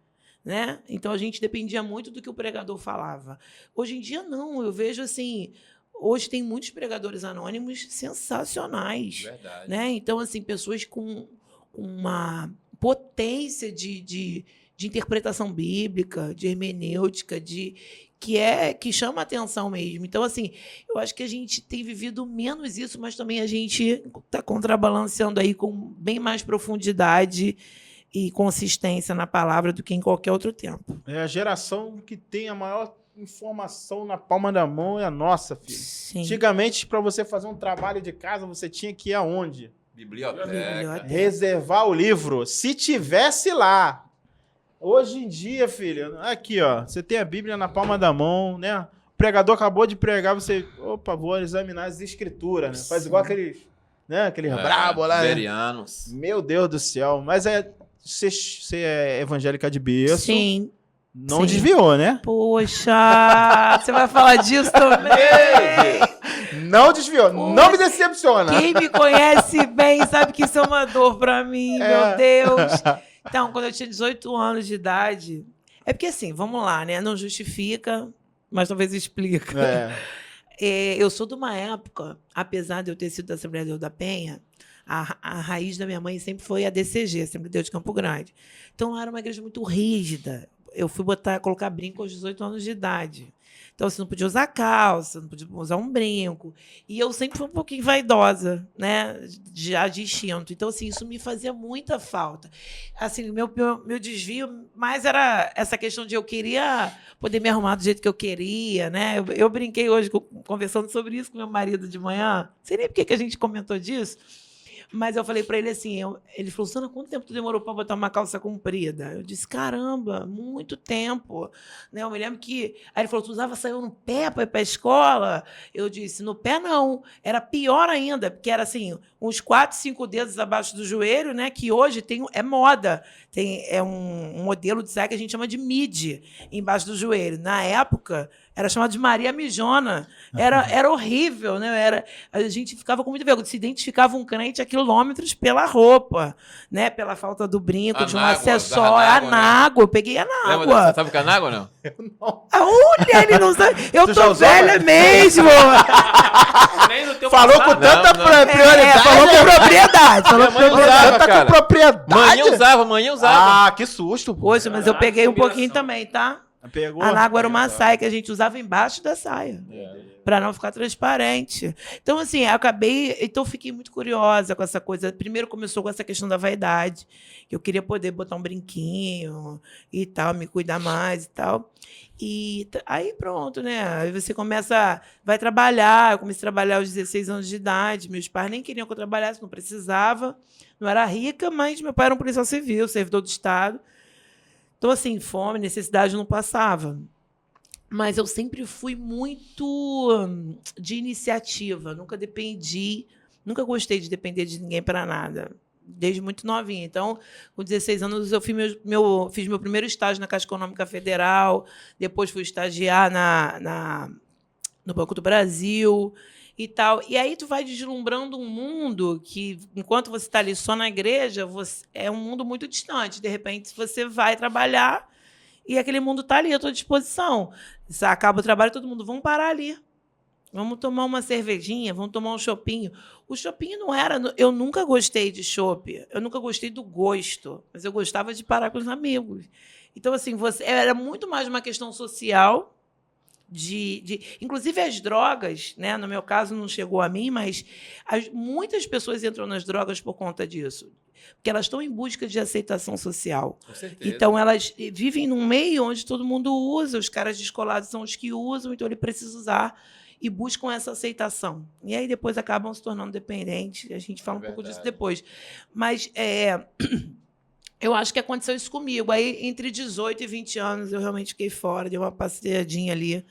Né? Então a gente dependia muito do que o pregador falava. Hoje em dia, não. Eu vejo assim. Hoje tem muitos pregadores anônimos sensacionais. Verdade. Né? Então, assim, pessoas com uma potência de interpretação bíblica, de hermenêutica, que chama a atenção mesmo. Então, assim, eu acho que a gente tem vivido menos isso, mas também a gente está contrabalanceando aí com bem mais profundidade e consistência na palavra do que em qualquer outro tempo. É a geração que tem a maior informação na palma da mão, é a nossa, filho. Sim. Antigamente, para você fazer um trabalho de casa, você tinha que ir aonde? Biblioteca. Reservar o livro. Se tivesse lá. Hoje em dia, filho, aqui, ó, você tem a Bíblia na palma da mão, né? O pregador acabou de pregar, você, opa, vou examinar as escrituras, né? Faz igual aqueles, né? Aqueles brabo lá. Tiberianos. Meu Deus do céu. Mas você é evangélica de berço. Sim. Não Sim. desviou, né? Poxa, você vai falar disso também? Não desviou. Poxa, não me decepciona. Quem me conhece bem sabe que isso é uma dor pra mim, meu Deus. Então, quando eu tinha 18 anos de idade... É porque, assim, vamos lá, né? Não justifica, mas talvez explica. Eu sou de uma época, apesar de eu ter sido da Assembleia de Deus da Penha, a raiz da minha mãe sempre foi a DCG, Assembleia de Deus de Campo Grande. Então, lá era uma igreja muito rígida. Eu fui colocar brinco aos 18 anos de idade. Então, você não podia usar calça, não podia usar um brinco. E eu sempre fui um pouquinho vaidosa, né? Já de instinto. Então, assim, isso me fazia muita falta. Assim, meu desvio mais era essa questão de eu queria poder me arrumar do jeito que eu queria, né? Eu brinquei hoje conversando sobre isso com meu marido de manhã. Não sei nem por que a gente comentou disso. Mas eu falei para ele assim, ele falou, Sandra, quanto tempo tu demorou para botar uma calça comprida? Eu disse, caramba, muito tempo. Né? Eu me lembro que... Aí ele falou, tu usava saiu no pé para ir para a escola? Eu disse, no pé não. Era pior ainda, porque era assim, uns 4, 5 dedos abaixo do joelho, né? Que hoje é moda. É um modelo de saia que a gente chama de midi, embaixo do joelho. Na época... Era chamado de Maria Mijona. Era horrível, né? A gente ficava com muita vergonha. Se identificava um crente a quilômetros pela roupa, né? Pela falta do brinco, de um acessório. Anágua. Eu peguei anágua. Sabe o que é anágua, não? Eu não. Olha, ele não sabe. Eu tô velha mesmo. Nem no teu Falou passado. com tanta prioridade. Falou com propriedade. Falou Minha mãe com usava, Tanta cara. com propriedade. Manhã usava. Ah, que susto. Pô. Poxa, mas eu peguei um pouquinho combinação. também, tá? Pegou. Anágua era uma saia que a gente usava embaixo da saia. Para não ficar transparente. Então, assim, eu fiquei muito curiosa com essa coisa. Primeiro começou com essa questão da vaidade, que eu queria poder botar um brinquinho e tal, me cuidar mais e tal. E aí pronto, né? Aí você vai trabalhar. Eu comecei a trabalhar aos 16 anos de idade. Meus pais nem queriam que eu trabalhasse, não precisava. Não era rica, mas meu pai era um policial civil, servidor do Estado. Então, assim, fome, necessidade não passava. Mas eu sempre fui muito de iniciativa. Nunca gostei de depender de ninguém para nada. Desde muito novinha. Então, com 16 anos, eu fiz meu primeiro estágio na Caixa Econômica Federal. Depois fui estagiar no Banco do Brasil e tal. E aí tu vai deslumbrando um mundo que, enquanto você está ali só na igreja, é um mundo muito distante. De repente, você vai trabalhar e aquele mundo está ali à tua disposição. Você acaba o trabalho, todo mundo, vamos parar ali. Vamos tomar uma cervejinha, vamos tomar um chopinho. O chopinho não era... Eu nunca gostei de chopp. Eu nunca gostei do gosto. Mas eu gostava de parar com os amigos. Então, assim, era muito mais uma questão social Inclusive as drogas, né? No meu caso não chegou a mim, mas muitas pessoas entram nas drogas por conta disso. Porque elas estão em busca de aceitação social. Com certeza. Então, elas vivem num meio onde todo mundo usa, os caras descolados são os que usam, então ele precisa usar e buscam essa aceitação. E aí depois acabam se tornando dependentes. A gente fala um pouco disso depois. Mas eu acho que aconteceu isso comigo. Aí, entre 18 e 20 anos, eu realmente fiquei fora, dei uma passeadinha ali,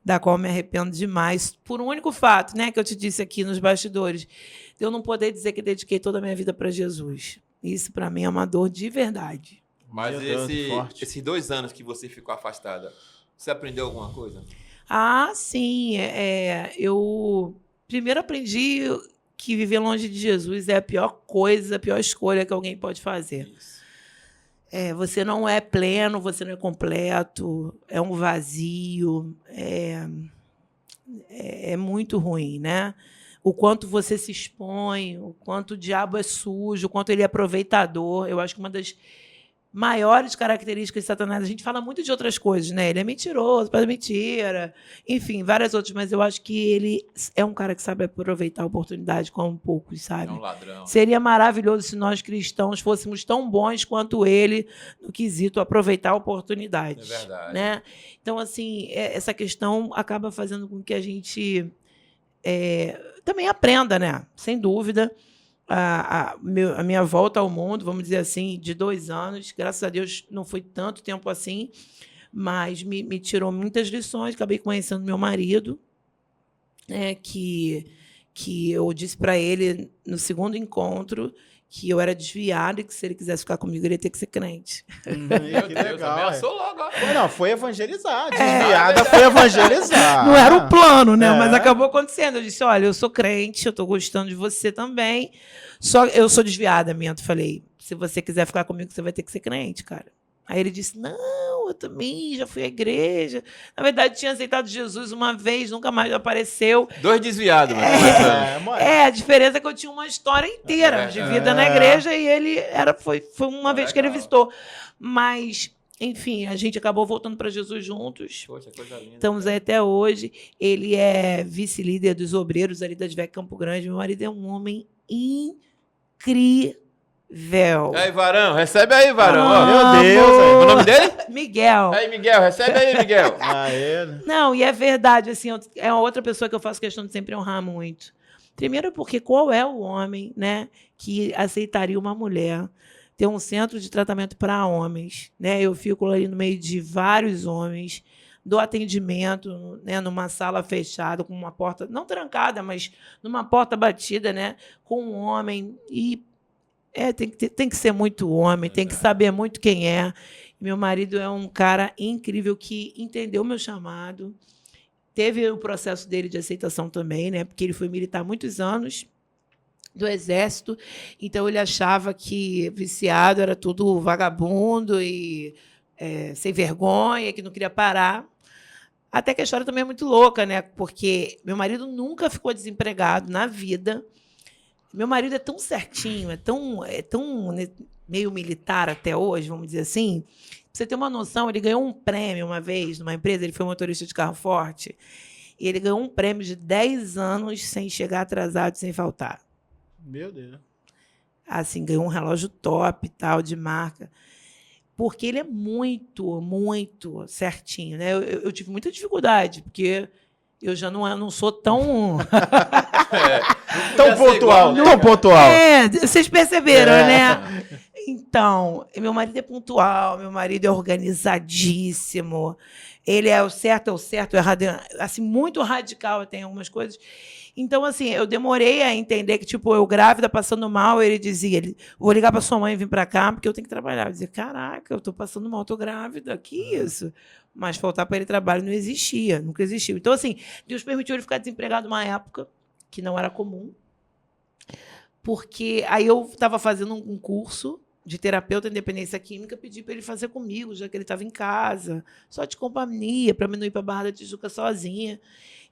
da qual me arrependo demais, por um único fato, né, que eu te disse aqui nos bastidores, de eu não poder dizer que dediquei toda a minha vida para Jesus. Isso, para mim, é uma dor de verdade. Mas Meu Deus, forte. esses 2 anos que você ficou afastada, você aprendeu alguma coisa? Ah, sim. Eu primeiro aprendi que viver longe de Jesus é a pior coisa, a pior escolha que alguém pode fazer. Isso. Você não é pleno, você não é completo, é um vazio, é muito ruim, né? O quanto você se expõe, o quanto o diabo é sujo, o quanto ele é aproveitador. Eu acho que uma das maiores características de Satanás, a gente fala muito de outras coisas, né? Ele é mentiroso, faz mentira, enfim, várias outras, mas eu acho que ele é um cara que sabe aproveitar a oportunidade como poucos, sabe? É um ladrão. Seria maravilhoso se nós cristãos fôssemos tão bons quanto ele no quesito aproveitar a oportunidade. É verdade. Né? Então, assim, essa questão acaba fazendo com que a gente também aprenda, né? Sem dúvida. A minha volta ao mundo, vamos dizer assim, de 2 anos, graças a Deus não foi tanto tempo assim, mas me tirou muitas lições. Acabei conhecendo meu marido, né, que eu disse para ele no segundo encontro que eu era desviada e que se ele quisesse ficar comigo, ele ia ter que ser crente. Que legal. Ameaçou logo. Não, foi evangelizar. Desviada foi evangelizar. Não era o plano, né? É. Mas acabou acontecendo. Eu disse, olha, eu sou crente, eu estou gostando de você também. Só eu sou desviada, minto. Falei, se você quiser ficar comigo, você vai ter que ser crente, cara. Aí ele disse, não, eu também já fui à igreja. Na verdade, tinha aceitado Jesus uma vez, nunca mais apareceu. 2 desviados, mas A diferença é que eu tinha uma história inteira de vida na igreja e ele foi uma vez que ele visitou. Mas, enfim, a gente acabou voltando para Jesus juntos. Poxa, coisa linda. Estamos aí até hoje. Ele é vice-líder dos obreiros ali da Advec Campo Grande. Meu marido é um homem incrível. Aí, Varão, recebe aí, Varão. Meu Deus, O nome dele? Miguel. Aí, Miguel, recebe aí, Miguel. ele. Não, e é verdade, assim, é outra pessoa que eu faço questão de sempre honrar muito. Primeiro porque qual é o homem, né, que aceitaria uma mulher ter um centro de tratamento para homens, né? Eu fico ali no meio de vários homens, do atendimento, né, numa sala fechada, com uma porta, não trancada, mas numa porta batida, né, com um homem e tem que ser muito homem, tem que saber muito quem é. Meu marido é um cara incrível que entendeu o meu chamado. Teve o processo dele de aceitação também, né? Porque ele foi militar muitos anos do Exército, então ele achava que viciado era tudo vagabundo e sem vergonha, que não queria parar. Até que a história também é muito louca, né? Porque meu marido nunca ficou desempregado na vida. Meu marido é tão certinho, é tão meio militar até hoje, vamos dizer assim. Pra você ter uma noção, ele ganhou um prêmio uma vez numa empresa, ele foi motorista de carro forte, e ele ganhou um prêmio de 10 anos sem chegar atrasado, sem faltar. Meu Deus. Assim, ganhou um relógio top, tal, de marca. Porque ele é muito, muito certinho, né? Eu tive muita dificuldade, porque eu já não sou tão... Tão pontual, né, tão pontual. Vocês perceberam, né? Então, meu marido é pontual, meu marido é organizadíssimo, ele é o certo, o errado, assim, muito radical até em algumas coisas. Então, assim, eu demorei a entender que, tipo, eu grávida, passando mal, ele dizia, vou ligar para sua mãe e vir para cá, porque eu tenho que trabalhar. Eu dizia, caraca, eu estou passando mal, estou grávida, que isso? Mas faltar para ele trabalho não existia, nunca existiu. Então, assim, Deus permitiu ele ficar desempregado numa época que não era comum, porque aí eu estava fazendo um curso de terapeuta em dependência química, pedi para ele fazer comigo, já que ele estava em casa, só de companhia, para mim não ir para a Barra da Tijuca sozinha.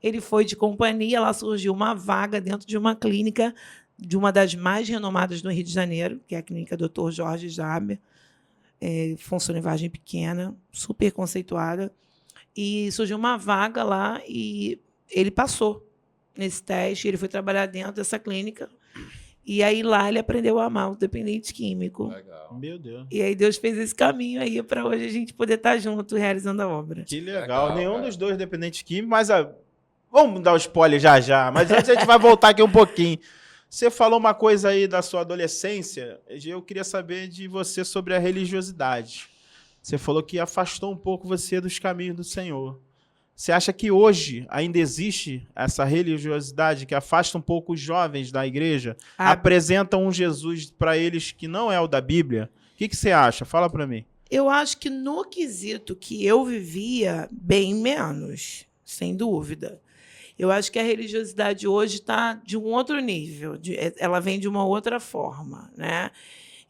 Ele foi de companhia, lá surgiu uma vaga dentro de uma clínica de uma das mais renomadas do Rio de Janeiro, que é a clínica Dr. Jorge Jaber, funcionalidade pequena, super conceituada. E surgiu uma vaga lá e ele passou nesse teste, ele foi trabalhar dentro dessa clínica. E aí lá ele aprendeu a amar o dependente químico. Legal. Meu Deus. E aí Deus fez esse caminho aí para hoje a gente poder estar junto realizando a obra. Que legal. Legal, Nenhum cara. dos dois dependentes químicos, mas vamos dar o spoiler já. Mas antes a gente vai voltar aqui um pouquinho. Você falou uma coisa aí da sua adolescência. Eu queria saber de você sobre a religiosidade. Você falou que afastou um pouco você dos caminhos do Senhor. Você acha que hoje ainda existe essa religiosidade que afasta um pouco os jovens da igreja? Apresentam um Jesus para eles que não é o da Bíblia? O que você acha? Fala para mim. Eu acho que no quesito que eu vivia, bem menos, sem dúvida. Eu acho que a religiosidade hoje está de um outro nível, ela vem de uma outra forma, né?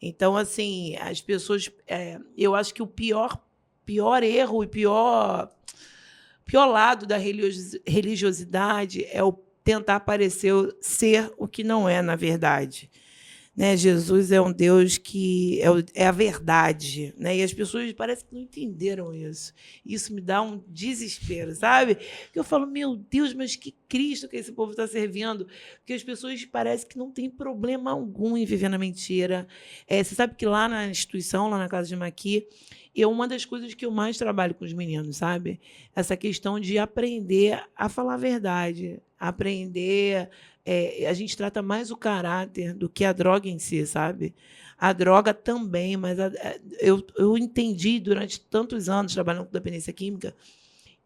Então, assim, as pessoas... eu acho que o pior erro e pior lado da religiosidade é o tentar parecer ser o que não é, na verdade. Né? Jesus é um Deus que é a verdade. Né? E as pessoas parecem que não entenderam isso. Isso me dá um desespero, sabe? Porque eu falo, meu Deus, mas que Cristo que esse povo está servindo? Porque as pessoas parecem que não tem problema algum em viver na mentira. Você sabe que lá na instituição, lá na Casa de Maqui, uma das coisas que eu mais trabalho com os meninos, sabe? Essa questão de aprender a falar a verdade, aprender... a gente trata mais o caráter do que a droga em si, sabe? A droga também, mas eu entendi durante tantos anos trabalhando com dependência química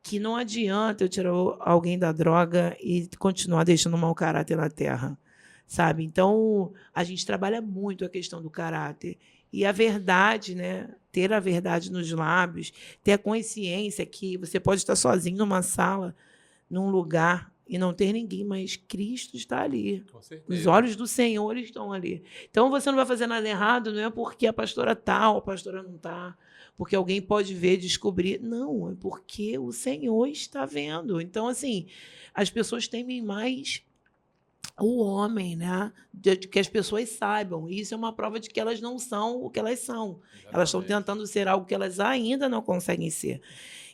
que não adianta eu tirar alguém da droga e continuar deixando um mau caráter na terra, sabe? Então, a gente trabalha muito a questão do caráter. E a verdade, né? Ter a verdade nos lábios, ter a consciência que você pode estar sozinho numa sala, num lugar, e não ter ninguém, mas Cristo está ali. Com certeza. Os olhos do Senhor estão ali. Então, você não vai fazer nada errado, não é porque a pastora está ou a pastora não está, porque alguém pode ver, descobrir. Não, é porque o Senhor está vendo. Então, assim, as pessoas temem mais o homem, né? De que as pessoas saibam. E isso é uma prova de que elas não são o que elas são. Exatamente. Elas estão tentando ser algo que elas ainda não conseguem ser.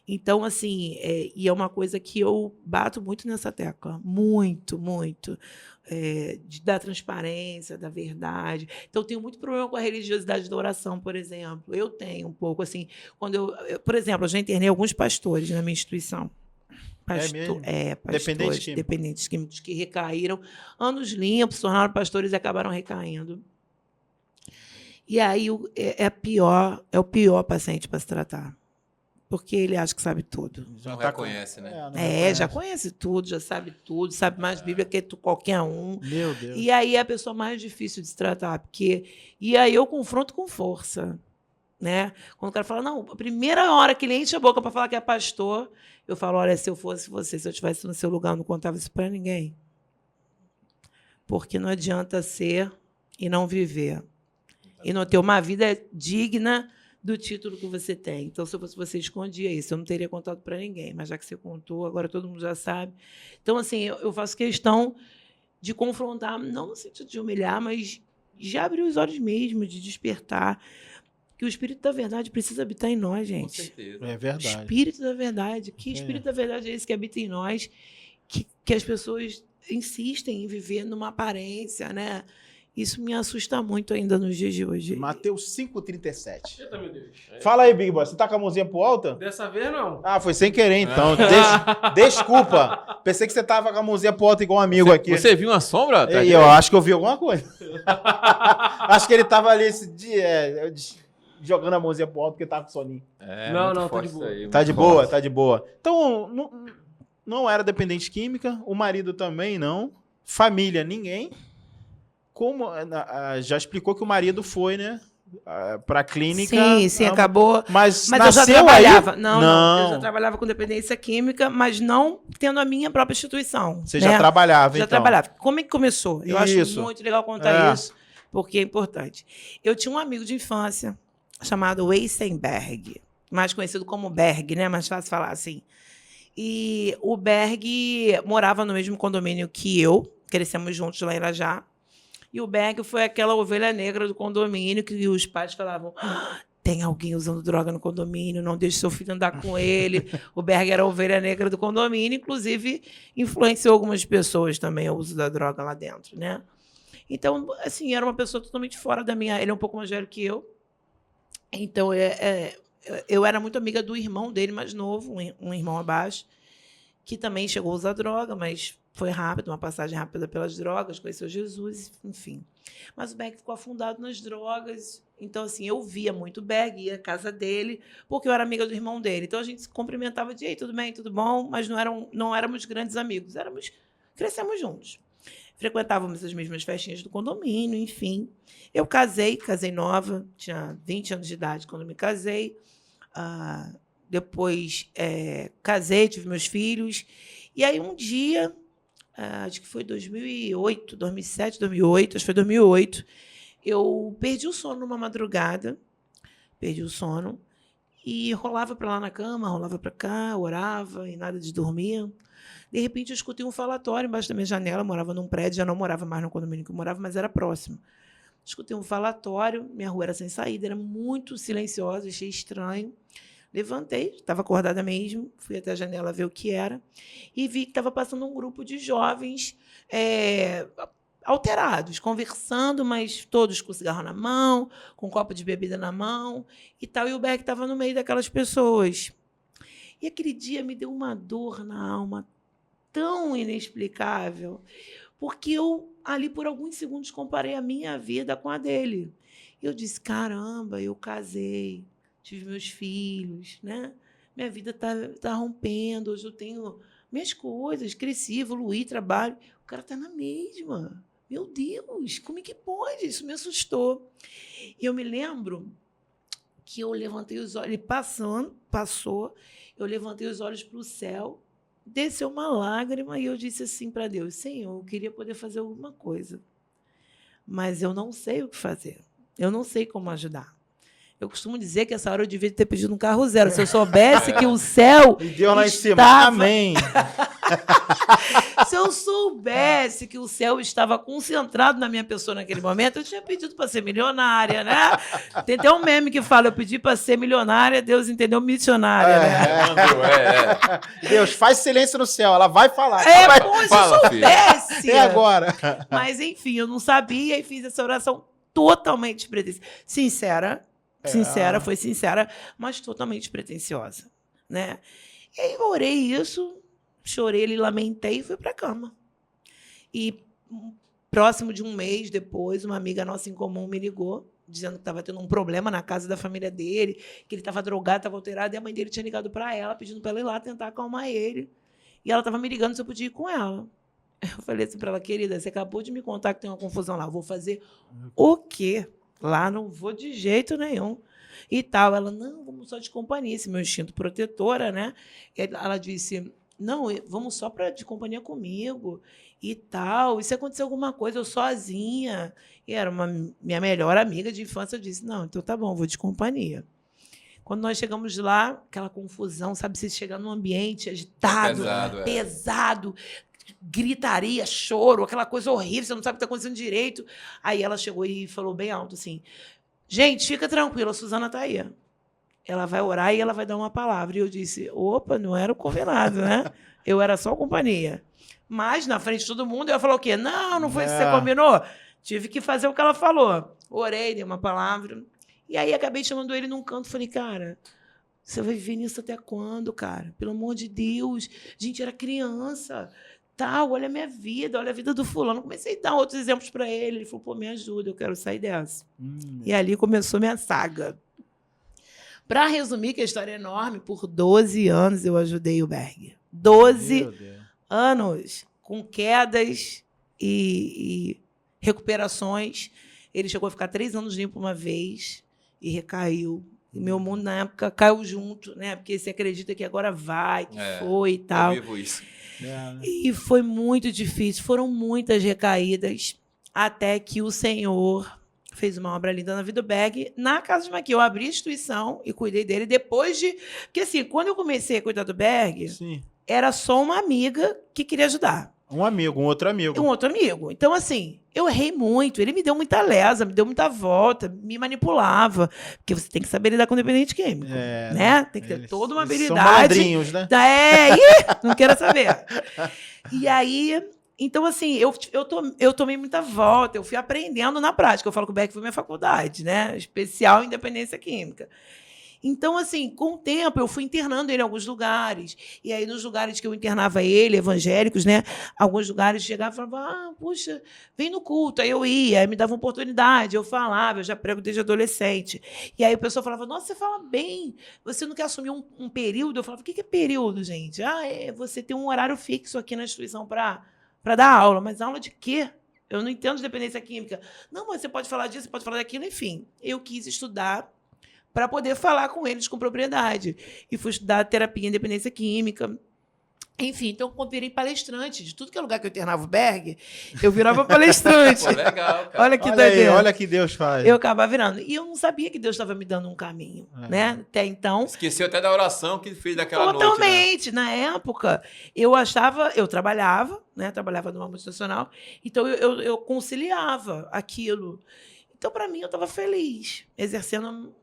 Então, assim, e é uma coisa que eu bato muito nessa tecla, muito, muito, da transparência, da verdade. Então, eu tenho muito problema com a religiosidade da oração, por exemplo. Eu tenho um pouco, assim, quando por exemplo, eu já internei alguns pastores na minha instituição. Mesmo? Pastores dependentes químicos que recaíram, anos limpos, se tornaram pastores e acabaram recaindo. E aí é o pior paciente para se tratar. Porque ele acha que sabe tudo. Não reconhece, né? Já conhece tudo, já sabe tudo, sabe mais Bíblia que qualquer um. Meu Deus. E aí é a pessoa mais difícil de se tratar. E aí eu confronto com força. Né? Quando o cara fala, não, a primeira hora que ele enche a boca para falar que é pastor, eu falo, olha, se eu fosse você, se eu estivesse no seu lugar, eu não contava isso para ninguém. Porque não adianta ser e não viver. E não ter uma vida digna do título que você tem. Então, se eu fosse você, escondia isso. Eu não teria contado para ninguém. Mas já que você contou, agora todo mundo já sabe. Então, assim, eu faço questão de confrontar, não no sentido de humilhar, mas de abrir os olhos mesmo, de despertar. Que o Espírito da Verdade precisa habitar em nós, gente. Com certeza. É verdade. Espírito da Verdade. Que Espírito da Verdade é esse que habita em nós? Que as pessoas insistem em viver numa aparência, né? Isso me assusta muito ainda nos dias de hoje. Mateus 5,37. Eita, meu Deus. Fala aí, Big Boy. Você tá com a mãozinha pro alto? Dessa vez, não. Ah, foi sem querer, então. Desculpa. Pensei que você tava com a mãozinha pro alto igual um amigo aqui. Você viu uma sombra? E eu acho que eu vi alguma coisa. Acho que ele tava ali esse dia, jogando a mãozinha pro alto porque tava com soninho. Não, tá de boa. Tá de boa, tá de boa. Então, não era dependente química, o marido também não, família, ninguém. Como já explicou que o marido foi, né, pra clínica. Sim, acabou. Mas eu já nasceu trabalhava. aí? Não, eu já trabalhava com dependência química, mas não tendo a minha própria instituição. Você já trabalhava, já então? trabalhava. Como é que começou? Eu acho muito legal contar isso, porque é importante. Eu tinha um amigo de infância chamado Weisenberg, mais conhecido como Berg, né? Mais fácil falar assim. E o Berg morava no mesmo condomínio que eu, crescemos juntos lá em Irajá. E o Berg foi aquela ovelha negra do condomínio que os pais falavam, tem alguém usando droga no condomínio, não deixe seu filho andar com ele. O Berg era a ovelha negra do condomínio, inclusive influenciou algumas pessoas também ao uso da droga lá dentro, né? Então, assim, era uma pessoa totalmente fora da minha... Ele é um pouco mais velho que eu. Então, eu era muito amiga do irmão dele mais novo, um irmão abaixo, que também chegou a usar droga, mas foi rápido, uma passagem rápida pelas drogas, conheceu Jesus, enfim. Mas o Berg ficou afundado nas drogas. Então, assim, eu via muito o Berg, ia à casa dele, porque eu era amiga do irmão dele. Então, a gente se cumprimentava de, ei, tudo bem, tudo bom? Mas não éramos grandes amigos, crescemos juntos. Frequentávamos as mesmas festinhas do condomínio, enfim. Eu casei nova, tinha 20 anos de idade quando me casei. Depois, casei, tive meus filhos. E aí, um dia, acho que foi 2008, 2007, 2008, acho que foi 2008, eu perdi o sono numa madrugada, e rolava para lá na cama, rolava para cá, orava e nada de dormir. De repente, eu escutei um falatório embaixo da minha janela. Eu morava num prédio, já não morava mais no condomínio que eu morava, mas era próximo. Escutei um falatório, minha rua era sem saída, era muito silenciosa, achei estranho. Levantei, estava acordada mesmo, fui até a janela ver o que era e vi que estava passando um grupo de jovens alterados, conversando, mas todos com cigarro na mão, com um copo de bebida na mão e tal. E o Berg estava no meio daquelas pessoas. E aquele dia me deu uma dor na alma tão inexplicável, porque eu, ali por alguns segundos, comparei a minha vida com a dele. E eu disse, caramba, eu casei, tive meus filhos, né? Minha vida tá rompendo, hoje eu tenho minhas coisas, cresci, evoluí, trabalho. O cara está na mesma. Meu Deus, como é que pode? Isso me assustou. E eu me lembro que eu levantei os olhos, ele passou, eu levantei os olhos para o céu, desceu uma lágrima e eu disse assim para Deus, Senhor, eu queria poder fazer alguma coisa, mas eu não sei o que fazer, eu não sei como ajudar. Eu costumo dizer que essa hora eu devia ter pedido um carro zero. Se eu soubesse que o céu e Deus lá em cima. Amém. Se eu soubesse que o céu estava concentrado na minha pessoa naquele momento, eu tinha pedido para ser milionária, né? Tem até um meme que fala, eu pedi para ser milionária, Deus entendeu missionária, né? Deus, faz silêncio no céu, ela vai falar. Como se eu soubesse. É agora. Mas, enfim, eu não sabia e fiz essa oração totalmente sincera, foi sincera, mas totalmente pretensiosa, né? E aí eu orei isso, chorei, lamentei e fui para a cama. E próximo de um mês depois, uma amiga nossa em comum me ligou, dizendo que estava tendo um problema na casa da família dele, que ele estava drogado, estava alterado, e a mãe dele tinha ligado para ela, pedindo para ela ir lá tentar acalmar ele. E ela estava me ligando se eu podia ir com ela. Eu falei assim para ela, querida, você acabou de me contar que tem uma confusão lá, eu vou fazer o quê? Lá não vou de jeito nenhum. E tal. Ela, não, vamos só de companhia, esse meu instinto protetora, né? Ela disse, não, vamos só de companhia comigo e tal. E se acontecer alguma coisa, eu sozinha. E era minha melhor amiga de infância. Eu disse, não, então tá bom, vou de companhia. Quando nós chegamos lá, aquela confusão, sabe? Você chegar num ambiente agitado, pesado, gritaria, choro, aquela coisa horrível, você não sabe o que está acontecendo direito. Aí ela chegou e falou bem alto assim, gente, fica tranquila, a Suzana está aí. Ela vai orar e ela vai dar uma palavra. E eu disse, opa, não era o combinado, né? Eu era só companhia. Mas, na frente de todo mundo, eu ia falar o quê? Não foi isso que você combinou. Tive que fazer o que ela falou. Orei, dei uma palavra. E aí acabei chamando ele num canto. Falei, cara, você vai viver nisso até quando, cara? Pelo amor de Deus. Gente, era criança. Olha a minha vida, olha a vida do fulano. Comecei a dar outros exemplos para ele. Ele falou, pô, me ajuda, eu quero sair dessa. E ali começou minha saga. Para resumir, que a história é enorme, por 12 anos eu ajudei o Berg. 12 anos, com quedas e recuperações. Ele chegou a ficar 3 anos limpo uma vez e recaiu. E meu mundo, na época, caiu junto, né? Porque você acredita que agora vai, que foi e tal. Eu vivo isso. E foi muito difícil, foram muitas recaídas, até que o Senhor fez uma obra linda na vida do Berg, na casa de Maqui. Eu abri a instituição e cuidei dele depois de... Porque, assim, quando eu comecei a cuidar do Berg, era só uma amiga que queria ajudar. Um outro amigo. Um outro amigo. Então, assim, eu errei muito. Ele me deu muita lesa, me deu muita volta, me manipulava. Porque você tem que saber lidar com dependente químico. Né? Tem que ter toda uma eles habilidade. São malandrinhos, né? Não quero saber. E aí, então, assim, eu tomei muita volta, eu fui aprendendo na prática. Eu falo que o BEC foi minha faculdade, né? Especial em dependência química. Então, assim, com o tempo, eu fui internando ele em alguns lugares. E aí, nos lugares que eu internava ele, evangélicos, né? Alguns lugares chegavam e falavam, puxa, vem no culto. Aí eu ia, aí me dava uma oportunidade, eu falava, eu já prego desde adolescente. E aí o pessoal falava, nossa, você fala bem, você não quer assumir um período? Eu falava, o que é período, gente? Você tem um horário fixo aqui na instituição para dar aula. Mas aula de quê? Eu não entendo de dependência química. Não, mas você pode falar disso, você pode falar daquilo, enfim. Eu quis estudar para poder falar com eles com propriedade. E fui estudar terapia em dependência química. Enfim, então eu virei palestrante. De tudo que é lugar que eu internava o Berg, eu virava palestrante. Pô, legal, cara. Olha que doideira. Olha que Deus faz. Eu acabava virando. E eu não sabia que Deus estava me dando um caminho, né? Até então... Esqueceu até da oração que fez daquela noite, né? Totalmente. Na época, eu trabalhava, né? Trabalhava numa multinacional, então eu conciliava aquilo. Então, para mim, eu estava feliz, exercendo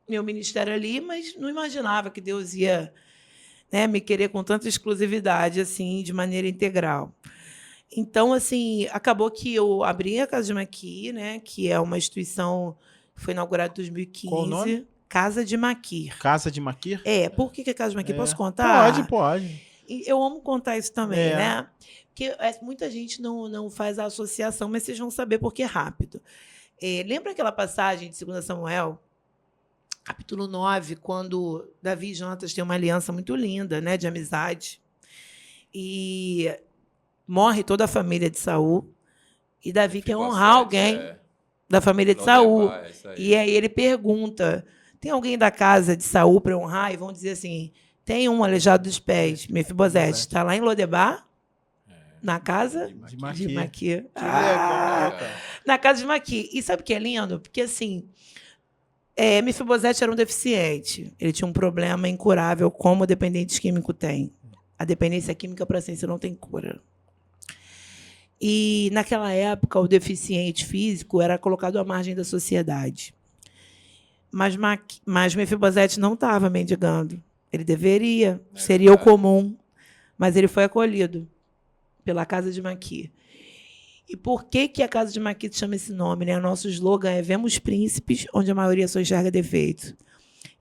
meu ministério ali, mas não imaginava que Deus ia, né, me querer com tanta exclusividade, assim, de maneira integral. Então, assim, acabou que eu abri a Casa de Maqui, né, que é uma instituição que foi inaugurada em 2015. Qual o nome? Casa de Maqui. Casa de Maqui? Por que é Casa de Maqui? Posso contar? Pode. Eu amo contar isso também, né? Porque muita gente não faz a associação, mas vocês vão saber porque é rápido. Lembra aquela passagem de 2 Samuel, capítulo 9, quando Davi e Jonatas têm uma aliança muito linda, né, de amizade, e morre toda a família de Saul, e Davi quer honrar alguém da família de Saul. E aí ele pergunta, tem alguém da casa de Saul para honrar? E vão dizer assim, tem um aleijado dos pés, Mefibosete, está lá em Lodebar, na casa De Maqui. Que legal, cara. Na casa de Maqui. E sabe o que é lindo? Porque, assim, Mefibosete era um deficiente. Ele tinha um problema incurável, como o dependente químico tem. A dependência química para a ciência não tem cura. E, naquela época, o deficiente físico era colocado à margem da sociedade. Mas Mefibosete não estava mendigando. Ele deveria, seria o comum. Mas ele foi acolhido pela Casa de Maqui. E por que a Casa de Maqui chama esse nome? Né? O nosso slogan é Vemos príncipes, onde a maioria só enxerga defeitos.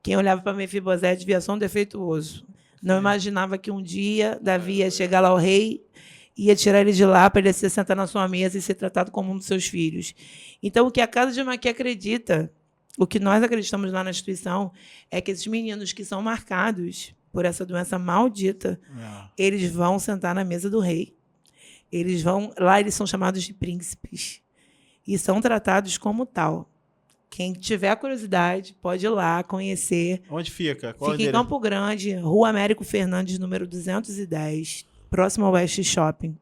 Quem olhava para Mefibosete via só um defeituoso. Não imaginava que um dia Davi ia chegar lá ao rei, ia tirar ele de lá para ele se sentar na sua mesa e ser tratado como um dos seus filhos. Então, o que a Casa de Maqui acredita, o que nós acreditamos lá na instituição, é que esses meninos que são marcados por essa doença maldita, eles vão sentar na mesa do rei. Lá eles são chamados de príncipes e são tratados como tal. Quem tiver curiosidade pode ir lá conhecer. Onde fica? Fica em Campo Grande, Rua Américo Fernandes, número 210, próximo ao West Shopping.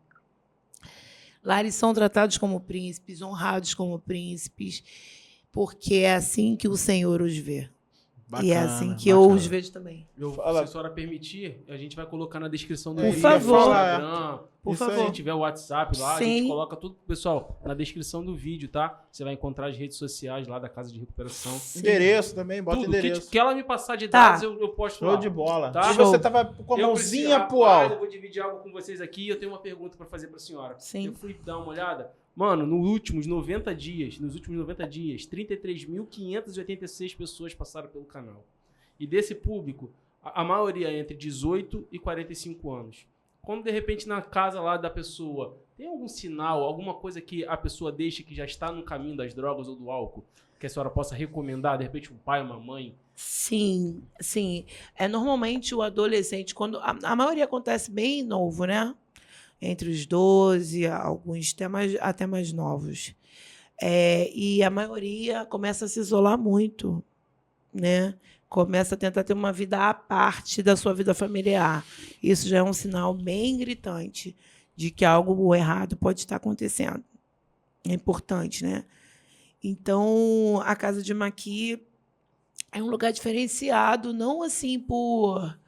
Lá eles são tratados como príncipes, honrados como príncipes, porque é assim que o Senhor os vê. Bacana, e é assim que eu os vejo também. Se a senhora permitir, a gente vai colocar na descrição do vídeo. Por favor. Instagram, por favor. Se tiver o WhatsApp lá, Sim. a gente coloca tudo, pessoal, na descrição do vídeo, tá? Você vai encontrar as redes sociais lá da Casa de Recuperação. Sim. Endereço também, bota tudo, endereço. Que ela me passar de dados, eu posto lá. Show de bola. Tá? E você tava com a mãozinha pro alto. Eu vou dividir algo com vocês aqui e eu tenho uma pergunta para fazer para a senhora. Sim. Eu fui dar uma olhada. Mano, nos últimos 90 dias, 33.586 pessoas passaram pelo canal. E desse público, a maioria é entre 18 e 45 anos. Quando, de repente, na casa lá da pessoa, tem algum sinal, alguma coisa que a pessoa deixa que já está no caminho das drogas ou do álcool, que a senhora possa recomendar, de repente, um pai, uma mãe? Sim. Normalmente, o adolescente, quando a maioria acontece bem novo, né? Entre os 12, alguns até mais novos. E a maioria começa a se isolar muito, né? Começa a tentar ter uma vida à parte da sua vida familiar. Isso já é um sinal bem gritante de que algo errado pode estar acontecendo. É importante, né? Então, a Casa de Maqui é um lugar diferenciado, não assim por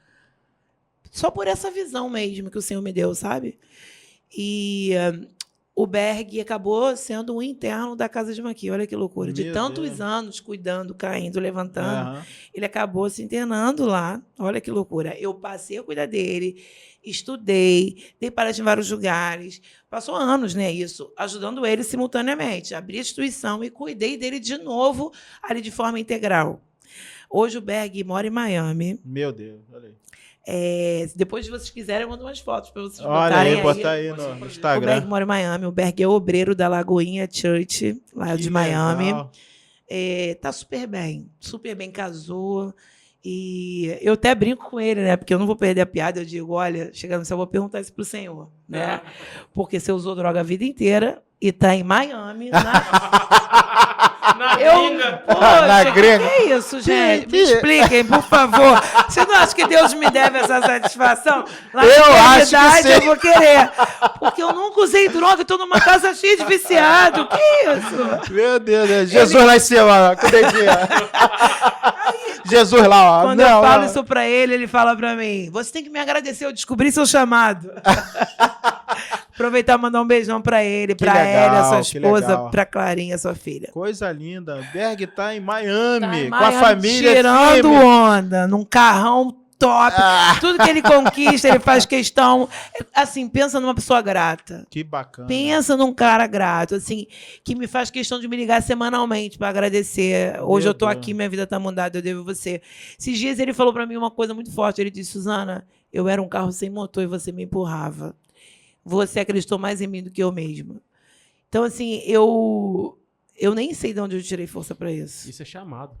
Só por essa visão mesmo que o Senhor me deu, sabe? E o Berg acabou sendo um interno da Casa de Maqui. Olha que loucura. De Meu tantos Deus. anos cuidando, caindo, levantando, Aham. ele acabou se internando lá. Olha que loucura. Eu passei a cuidar dele, estudei, dei palestra em vários lugares. Passou anos, né, isso, ajudando ele simultaneamente. Abri a instituição e cuidei dele de novo ali de forma integral. Hoje o Berg mora em Miami. Meu Deus, olha aí. Depois, se vocês quiserem, eu mando umas fotos para vocês Olha botarem aí, botar aí no O Berg Instagram. mora em Miami. O Berg é obreiro da Lagoinha Church, lá Que de Miami. legal. Tá super bem, casou. E eu até brinco com ele, né? Porque eu não vou perder a piada. Eu digo, olha, chegando no céu, eu vou perguntar isso pro Senhor, né? Porque você usou droga a vida inteira e tá em Miami, Na Eu, gringa. poxa, Na que gringa. é isso, gente? Me expliquem, por favor. Você não acha que Deus me deve essa satisfação? Lá Eu na acho que eternidade sim. eu vou querer. Porque eu nunca usei droga, estou numa casa cheia de viciado. Que isso? Meu Deus, Deus. Jesus lá em cima, ó, com o dedinho. ó. Jesus lá, ó. Quando eu falo isso pra ele, ele fala pra mim, você tem que me agradecer, eu descobri seu chamado. Aproveitar e mandar um beijão pra ele, Que pra legal, Hélia, sua que esposa, legal. pra Clarinha, sua filha. Coisa linda. O Berg tá em Miami, Tá em com a Miami, família tirando firme. onda, num carrão top. Ah. Tudo que ele conquista, ele faz questão. Assim, pensa numa pessoa grata. Que bacana. Pensa num cara grato, assim, que me faz questão de me ligar semanalmente para agradecer. Hoje Meu eu tô Deus. aqui, minha vida tá mudada, eu devo você. Esses dias ele falou para mim uma coisa muito forte. Ele disse, Suzana, eu era um carro sem motor e você me empurrava. Você acreditou mais em mim do que eu mesma. Então, assim, eu nem sei de onde eu tirei força para isso. Isso é chamado.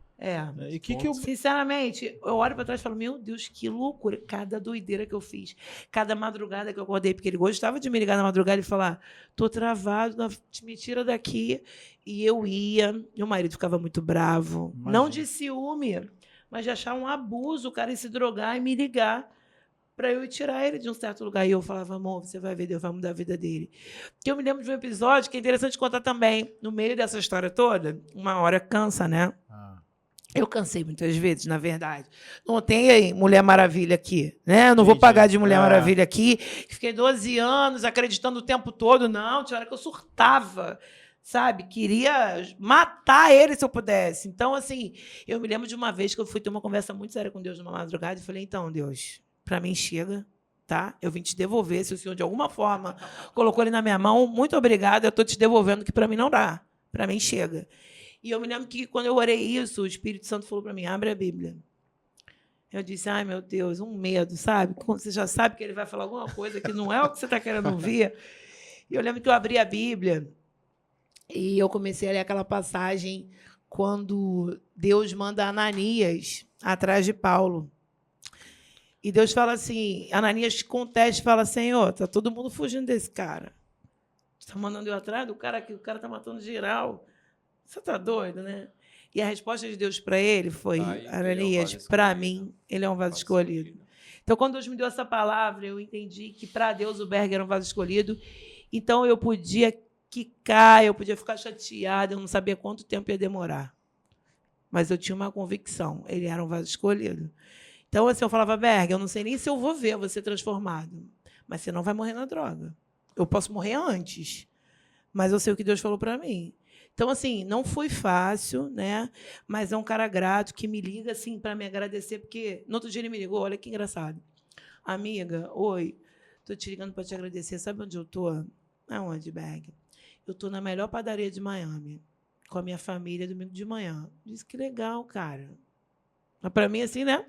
E que eu... Sinceramente, eu olho para trás e falo, meu Deus, que loucura. Cada doideira que eu fiz. Cada madrugada que eu acordei, porque ele gostava de me ligar na madrugada e falar, tô travado, me tira daqui. E eu ia, meu marido ficava muito bravo. Imagina. Não de ciúme, mas de achar um abuso o cara ir se drogar e me ligar para eu tirar ele de um certo lugar. E eu falava, amor, você vai ver, Deus vai mudar a vida dele. Que eu me lembro de um episódio que é interessante contar também. No meio dessa história toda, uma hora cansa, né? Eu cansei muitas vezes, na verdade. Não tem aí Mulher Maravilha aqui, né? Eu não vou Entendi. pagar de Mulher Maravilha aqui. Fiquei 12 anos acreditando o tempo todo. Não, tinha hora que eu surtava, sabe? Queria matar ele se eu pudesse. Então, assim, eu me lembro de uma vez que eu fui ter uma conversa muito séria com Deus numa madrugada e falei, então, Deus, para mim chega, tá? Eu vim te devolver. Se o Senhor, de alguma forma, colocou ele na minha mão, muito obrigado, eu estou te devolvendo, que para mim não dá. Para mim chega. E eu me lembro que, quando eu orei isso, o Espírito Santo falou para mim, abre a Bíblia. Eu disse, ai, meu Deus, um medo, sabe? Quando você já sabe que ele vai falar alguma coisa que não é o que você está querendo ouvir. E eu lembro que eu abri a Bíblia e eu comecei a ler aquela passagem quando Deus manda Ananias atrás de Paulo. E Deus fala assim, Ananias contesta e fala, Senhor, está todo mundo fugindo desse cara. Está mandando eu atrás do cara que o cara está matando geral. Você está doido, né? E a resposta de Deus para ele foi, Ananias, para mim, ele é um vaso escolhido. Então, quando Deus me deu essa palavra, eu entendi que para Deus o Berg era um vaso escolhido. Então, eu podia quicar, eu podia ficar chateada, eu não sabia quanto tempo ia demorar. Mas eu tinha uma convicção, ele era um vaso escolhido. Então, assim, eu falava, Berg, eu não sei nem se eu vou ver você transformado, mas você não vai morrer na droga. Eu posso morrer antes, mas eu sei o que Deus falou para mim. Então, assim, não foi fácil, né? Mas é um cara grato que me liga, assim, para me agradecer, porque no outro dia ele me ligou, olha que engraçado. Amiga, oi, estou te ligando para te agradecer. Sabe onde eu estou? Aonde, Berg? Eu estou na melhor padaria de Miami, com a minha família, domingo de manhã. Disse, que legal, cara. Mas para mim, assim, né?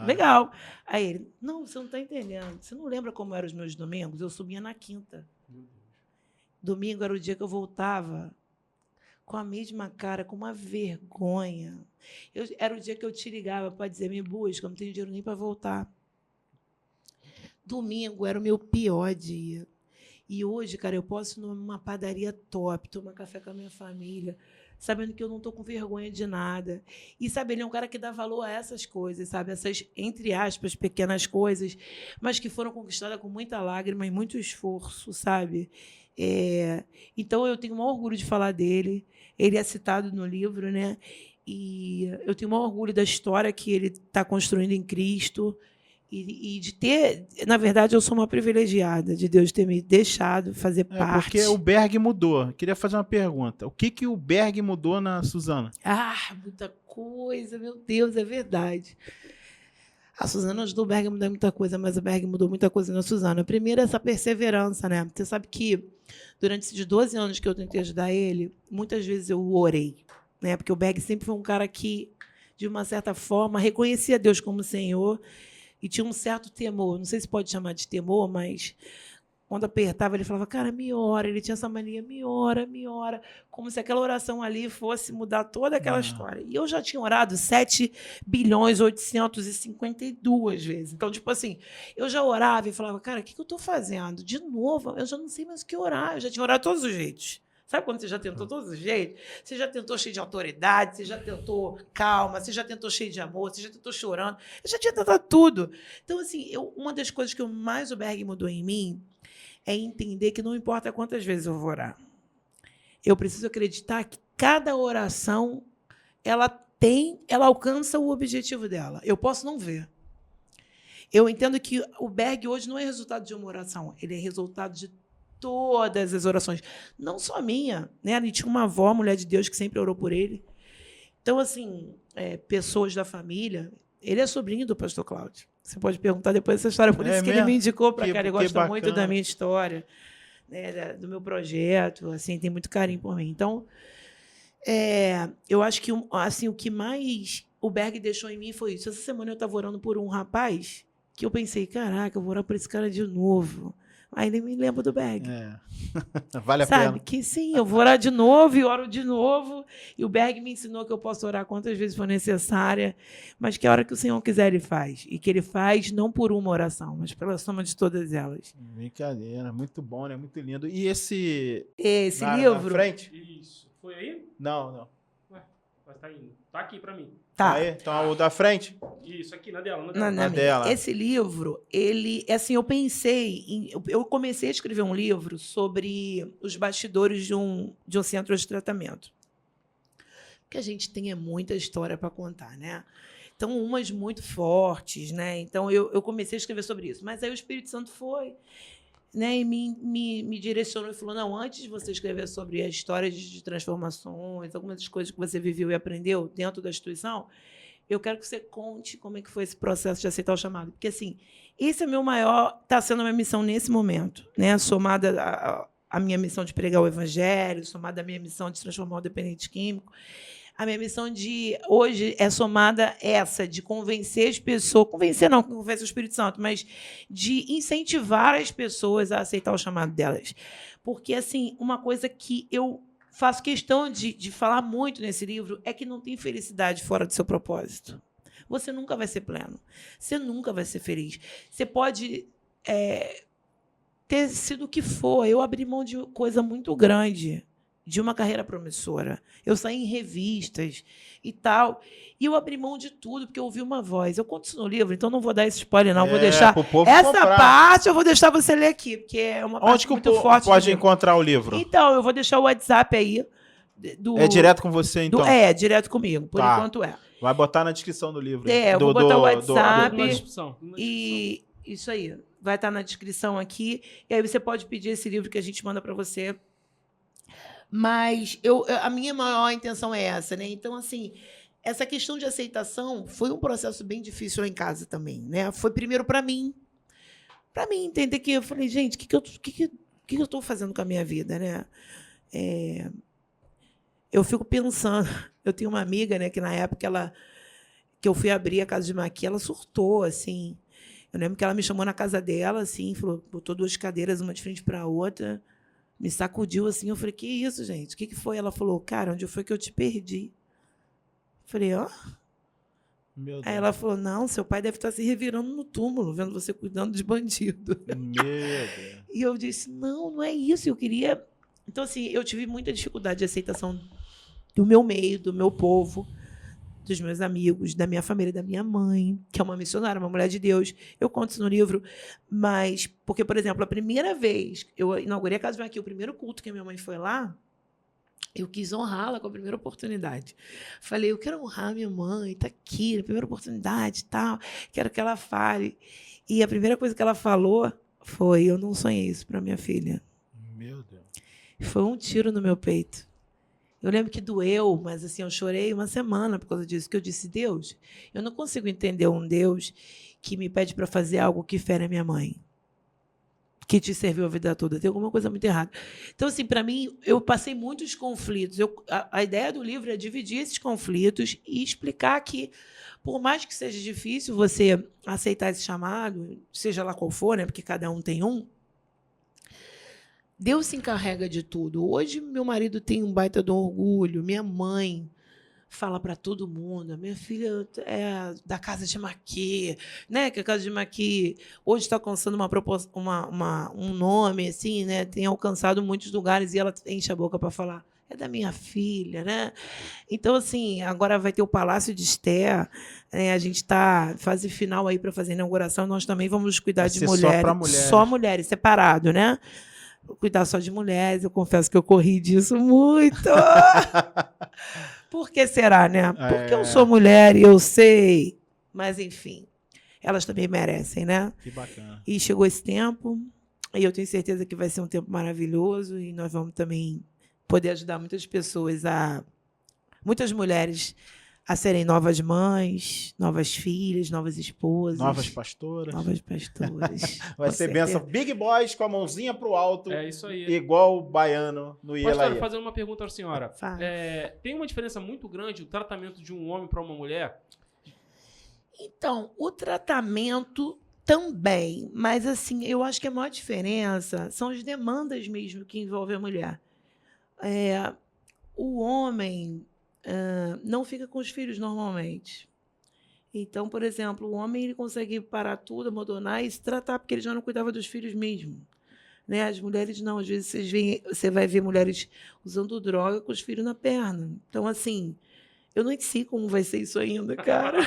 Legal. Aí ele, não, você não está entendendo. Você não lembra como eram os meus domingos? Eu subia na quinta. Domingo era o dia que eu voltava com a mesma cara, com uma vergonha. Era o dia que eu te ligava para dizer, me busca, eu não tenho dinheiro nem para voltar. Domingo era o meu pior dia. E hoje, cara, eu posso ir numa padaria top, tomar café com a minha família, sabendo que eu não estou com vergonha de nada. E, sabe, ele é um cara que dá valor a essas coisas, sabe? Essas, entre aspas, pequenas coisas, mas que foram conquistadas com muita lágrima e muito esforço, sabe? Então, eu tenho o maior orgulho de falar dele. Ele é citado no livro, né? E eu tenho o maior orgulho da história que ele está construindo em Cristo. E de ter... Na verdade, eu sou uma privilegiada de Deus ter me deixado fazer parte. Porque o Berg mudou. Queria fazer uma pergunta. O que o Berg mudou na Suzana? Muita coisa, meu Deus, é verdade. A Suzana ajudou o Berg a mudar muita coisa, mas o Berg mudou muita coisa na Suzana. Primeiro, essa perseverança, né? Você sabe que durante esses 12 anos que eu tentei ajudar ele, muitas vezes eu orei, né? Porque o Berg sempre foi um cara que, de uma certa forma, reconhecia Deus como Senhor e tinha um certo temor. Não sei se pode chamar de temor, mas quando apertava, ele falava, cara, me ora. Ele tinha essa mania, me ora, me ora. Como se aquela oração ali fosse mudar toda aquela história. E eu já tinha orado 7.852 vezes. Então, tipo assim, eu já orava e falava, cara, o que eu estou fazendo? De novo, eu já não sei mais o que orar. Eu já tinha orado todos os jeitos. Sabe quando você já tentou todos os jeitos? Você já tentou cheio de autoridade, você já tentou calma, você já tentou cheio de amor, você já tentou chorando. Eu já tinha tentado tudo. Então, assim, uma das coisas que mais o Berg mudou em mim é entender que não importa quantas vezes eu vou orar. Eu preciso acreditar que cada oração, ela alcança o objetivo dela. Eu posso não ver. Eu entendo que o Berg hoje não é resultado de uma oração, ele é resultado de todas as orações. Não só a minha, né? Ele tinha uma avó, mulher de Deus, que sempre orou por ele. Então, assim, pessoas da família... Ele é sobrinho do pastor Cláudio. Você pode perguntar depois essa história. Por isso que ele me indicou para cá. Ele gosta muito da minha história, né, do meu projeto. Assim, tem muito carinho por mim. Então, eu acho que assim, o que mais o Berg deixou em mim foi isso. Essa semana eu estava orando por um rapaz que eu pensei, caraca, eu vou orar por esse cara de novo. Aí nem me lembro do Berg. Vale a Sabe? pena. Que sim, eu vou orar de novo e oro de novo. E o Berg me ensinou que eu posso orar quantas vezes for necessária, mas que a hora que o Senhor quiser, Ele faz. E que Ele faz não por uma oração, mas pela soma de todas elas. Brincadeira. Muito bom, né? Muito lindo. E esse livro... Na frente? Isso. Foi aí? Não. Ué, mas tá indo. Tá aqui pra mim. Tá. Aí, então o da frente? Isso, aqui na dela. Na dela. Esse livro, ele, assim, eu comecei a escrever um livro sobre os bastidores de um centro de tratamento. Porque a gente tem muita história para contar, né? Então, umas muito fortes, né? Então, eu comecei a escrever sobre isso. Mas aí o Espírito Santo foi, né, e me direcionou e falou, não, antes de você escrever sobre a história de transformações, algumas das coisas que você viveu e aprendeu dentro da instituição, eu quero que você conte como é que foi esse processo de aceitar o chamado. Porque, assim, esse é está sendo a minha missão nesse momento, né, somada à minha missão de pregar o evangelho, somada à minha missão de transformar o dependente químico. A minha missão de hoje é somada essa, de convencer as pessoas, convencer o Espírito Santo, mas de incentivar as pessoas a aceitar o chamado delas. Porque, assim, uma coisa que eu faço questão de falar muito nesse livro é que não tem felicidade fora do seu propósito. Você nunca vai ser pleno. Você nunca vai ser feliz. Você pode ter sido o que for. Eu abri mão de coisa muito grande, de uma carreira promissora. Eu saí em revistas e tal. E eu abri mão de tudo, porque eu ouvi uma voz. Eu conto isso no livro, então não vou dar esse spoiler, não. Vou deixar essa parte, eu vou deixar você ler aqui, porque é uma parte muito forte. Onde que pode encontrar o livro? Então, eu vou deixar o WhatsApp aí. É direto com você, então? Direto comigo. Por enquanto é. Vai botar na descrição do livro. Eu vou botar o WhatsApp. Na descrição. E isso aí. Vai estar na descrição aqui. E aí você pode pedir esse livro que a gente manda para você. Mas a minha maior intenção é essa, né? Então, assim, essa questão de aceitação foi um processo bem difícil lá em casa também, né? Foi primeiro para mim entender que eu falei, gente, o que eu estou fazendo com a minha vida, né? Eu fico pensando, eu tenho uma amiga, né, que na época que eu fui abrir a casa de Maqui, ela surtou, assim. Eu lembro que ela me chamou na casa dela, assim, falou, botou 2 cadeiras, uma de frente para a outra. Me sacudiu assim, eu falei, que isso, gente? O que foi? Ela falou, cara, onde foi que eu te perdi? Eu falei, ó. Aí ela falou, não, seu pai deve estar se revirando no túmulo, vendo você cuidando de bandido. Meu Deus. E eu disse, não é isso, eu queria... Então, assim, eu tive muita dificuldade de aceitação do meu meio, do meu povo, dos meus amigos, da minha família, da minha mãe, que é uma missionária, uma mulher de Deus. Eu conto isso no livro, mas... Porque, por exemplo, a primeira vez que eu inaugurei a Casa de Maqui, o primeiro culto que a minha mãe foi lá, Eu quis honrá-la com a primeira oportunidade. Falei, eu quero honrar minha mãe, está aqui, na primeira oportunidade e tal, quero que ela fale. E a primeira coisa que ela falou foi, eu não sonhei isso para minha filha. Meu Deus. Foi um tiro no meu peito. Eu lembro que doeu, mas assim, eu chorei uma semana por causa disso, que eu disse, Deus, eu não consigo entender um Deus que me pede para fazer algo que fere a minha mãe, que te serviu a vida toda. Tem alguma coisa muito errada. Então, assim, para mim, eu passei muitos conflitos. A ideia do livro é dividir esses conflitos e explicar que, por mais que seja difícil você aceitar esse chamado, seja lá qual for, né, porque cada um tem um, Deus se encarrega de tudo. Hoje, meu marido tem um baita de orgulho, minha mãe fala para todo mundo, minha filha é da Casa de Maqui, né? Que a Casa de Maqui hoje está alcançando um nome, assim, né? Tem alcançado muitos lugares e ela enche a boca para falar, é da minha filha, né? Então, assim, agora vai ter o Palácio de Esther, né? A gente está fase final aí para fazer a inauguração, nós também vamos cuidar Vai de ser mulheres, só mulheres, separado, né? Cuidar só de mulheres, eu confesso que eu corri disso muito. Por que será, né? Porque eu sou mulher e eu sei. Mas, enfim, elas também merecem, né? Que bacana. E chegou esse tempo, e eu tenho certeza que vai ser um tempo maravilhoso, e nós vamos também poder ajudar muitas pessoas, muitas mulheres a serem novas mães, novas filhas, novas esposas. Novas pastoras. Novas pastoras. Vai Com ser certeza. benção. Big Boys com a mãozinha pro alto. É isso aí. Igual o baiano no Pastora, Ielaia. fazendo uma pergunta à senhora. Fala. Tem uma diferença muito grande o tratamento de um homem para uma mulher? Então, o tratamento também, mas assim, eu acho que a maior diferença são as demandas mesmo que envolvem a mulher. O homem não fica com os filhos normalmente. Então, por exemplo, o homem ele consegue parar tudo, abandonar e se tratar, porque ele já não cuidava dos filhos mesmo. Né? As mulheres não. Às vezes você vai ver mulheres usando droga com os filhos na perna. Então, assim, eu não sei como vai ser isso ainda, cara.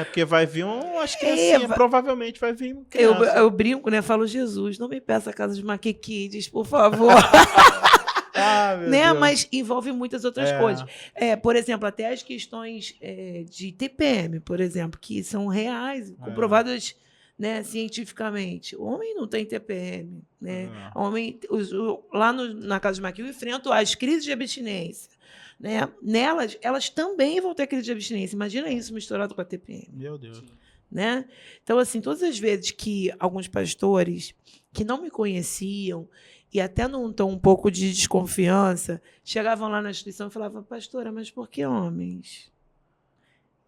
Porque vai vir acho que assim, provavelmente vai vir criança. Eu brinco, né? Falo, Jesus, não me peça a Casa de Maquiquides, por favor. Meu né? Deus. Mas envolve muitas outras coisas. Por exemplo, até as questões de TPM, por exemplo, que são reais, comprovadas né, cientificamente. O homem não tem TPM. Né? O homem, lá na Casa de Maquil, enfrentam as crises de abstinência. Né? Nelas, elas também vão ter crise de abstinência. Imagina isso misturado com a TPM. Meu Deus. Né? Então, assim, todas as vezes que alguns pastores que não me conheciam e até num tom um pouco de desconfiança, chegavam lá na instituição e falavam, pastora, mas por que homens?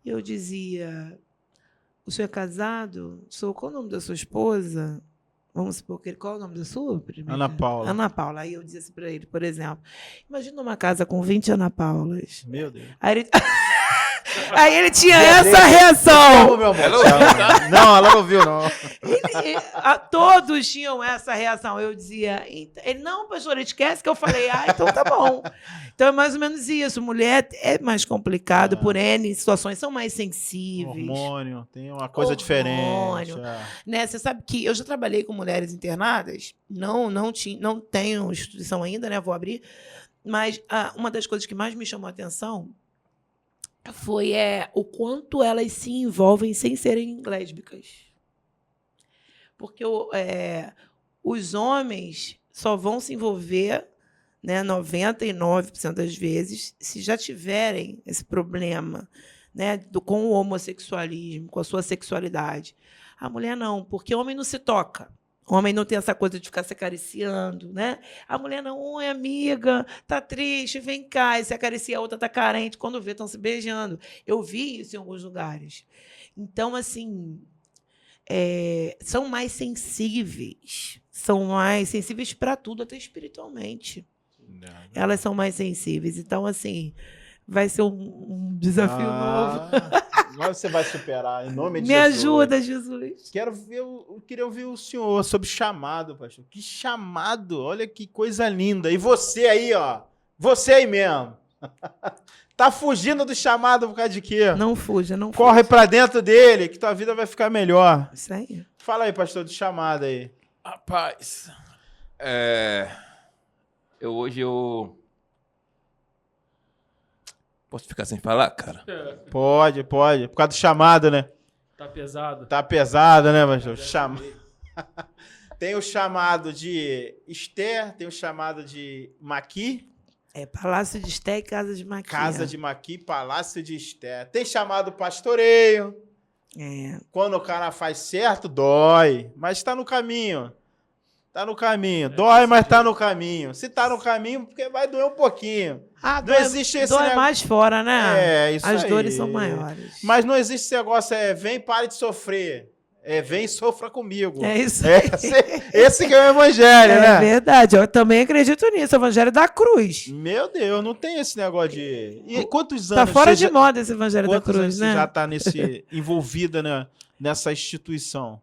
E eu dizia, o senhor é casado? Qual o nome da sua esposa? Vamos supor que qual é o nome da sua? Primeira? Ana Paula. Ana Paula. Aí eu dizia assim para ele, por exemplo, imagina uma casa com 20 Ana Paulas. Meu Deus. Aí ele tinha essa reação. Meu amor. Ela ouviu, tá? Não, ela não viu, não. Todos tinham essa reação. Eu dizia, ele, não, pastor, esquece que eu falei, então tá bom. Então é mais ou menos isso. Mulher é mais complicado por N situações, são mais sensíveis. Hormônio, tem uma coisa diferente. Né? Você sabe que eu já trabalhei com mulheres internadas, não tenho instituição ainda, né? Vou abrir, mas uma das coisas que mais me chamou a atenção foi o quanto elas se envolvem sem serem lésbicas. Porque os homens só vão se envolver, né, 99% das vezes, se já tiverem esse problema, né, com o homossexualismo, com a sua sexualidade. A mulher não, porque o homem não se toca. O homem não tem essa coisa de ficar se acariciando, né? A mulher não, oi, amiga, tá triste, vem cá. E se acaricia, a outra tá carente. Quando vê, estão se beijando. Eu vi isso em alguns lugares. Então, assim, são mais sensíveis. São mais sensíveis para tudo, até espiritualmente. Elas são mais sensíveis. Então, assim, vai ser um desafio novo. Mas você vai superar, em nome de Me Jesus. ajuda, Jesus. Eu queria ouvir o senhor sobre chamado, pastor. Que chamado, olha que coisa linda. E você aí, ó, você aí mesmo. Tá fugindo do chamado por causa de quê? Não fuja, não fuja. Corre pra dentro dele, que tua vida vai ficar melhor. Isso aí. Fala aí, pastor, do chamado aí. Rapaz, hoje eu Posso ficar sem falar, cara? Pode. Por causa do chamado, né? Tá pesado. Tá pesado, né, pastor? Tem o chamado de Esther, tem o chamado de Maqui. Palácio de Esté e Casa de Maqui. Casa de Maqui, Palácio de Esther. Tem chamado pastoreio. Quando o cara faz certo, dói. Mas tá no caminho. Tá no caminho. Dói, mas tá no caminho. Se tá no caminho, porque vai doer um pouquinho. Não existe esse negócio. Mais fora, né? Isso As aí. dores são maiores. Mas não existe esse negócio, vem, pare de sofrer. Vem e sofra comigo. É isso aí. Esse que é o evangelho, né? É verdade. Eu também acredito nisso. O evangelho da cruz. Meu Deus, não tem esse negócio de... E quantos anos... Tá fora de moda esse evangelho da cruz, anos né? Você já tá envolvida, né, nessa instituição?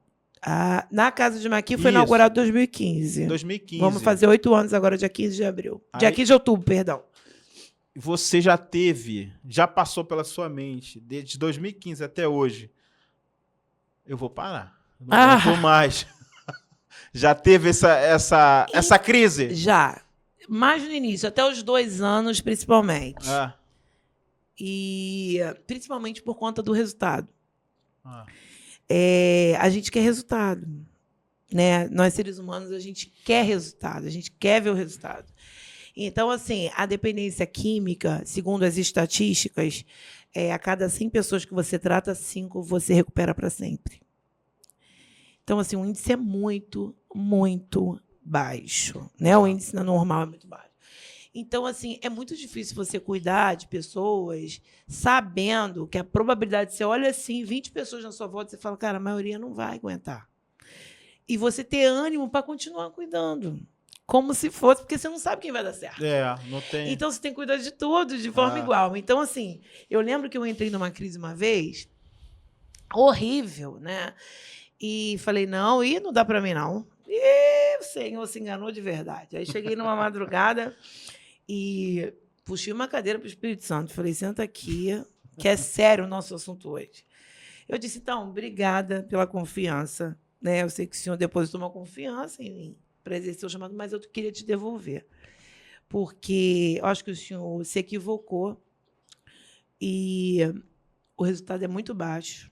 Na Casa de Maqui foi inaugurado em 2015. 2015. Vamos fazer 8 anos agora, dia 15 de abril. Dia 15 de outubro, perdão. Você já passou pela sua mente, desde 2015 até hoje, eu vou parar. Não vou mais. Já teve essa crise? Já. Mais no início, até os 2 anos, principalmente. E principalmente por conta do resultado. A gente quer resultado. Né? Nós, seres humanos, a gente quer resultado. A gente quer ver o resultado. Então, assim, a dependência química, segundo as estatísticas, a cada 100 pessoas que você trata, 5 você recupera para sempre. Então, assim, o índice é muito, muito baixo. Né? O índice normal é muito baixo. Então, assim, é muito difícil você cuidar de pessoas sabendo que a probabilidade, você olha assim, 20 pessoas na sua volta, você fala, cara, a maioria não vai aguentar. E você ter ânimo para continuar cuidando. Como se fosse, porque você não sabe quem vai dar certo. Não tem. Então, você tem que cuidar de todos de forma igual. Então, assim, eu lembro que eu entrei numa crise uma vez, horrível, né? E falei, não dá para mim, não. E o Senhor se enganou de verdade. Aí cheguei numa madrugada e puxei uma cadeira para o Espírito Santo. Falei, senta aqui, que é sério o nosso assunto hoje. Eu disse, então, obrigada pela confiança. Né? Eu sei que o senhor depositou uma confiança em mim para exercer o chamado, mas eu queria te devolver. Porque eu acho que o senhor se equivocou e o resultado é muito baixo.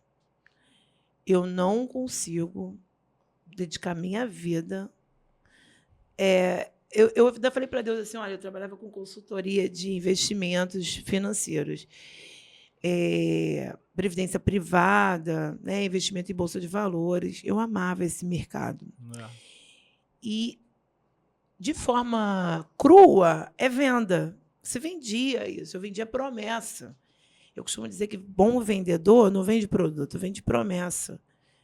Eu não consigo dedicar minha vida. Eu ainda falei para Deus assim, olha, eu trabalhava com consultoria de investimentos financeiros, previdência privada, né, investimento em bolsa de valores. Eu amava esse mercado. E, de forma crua, é venda. Você vendia isso, eu vendia promessa. Eu costumo dizer que bom vendedor não vende produto, vende promessa.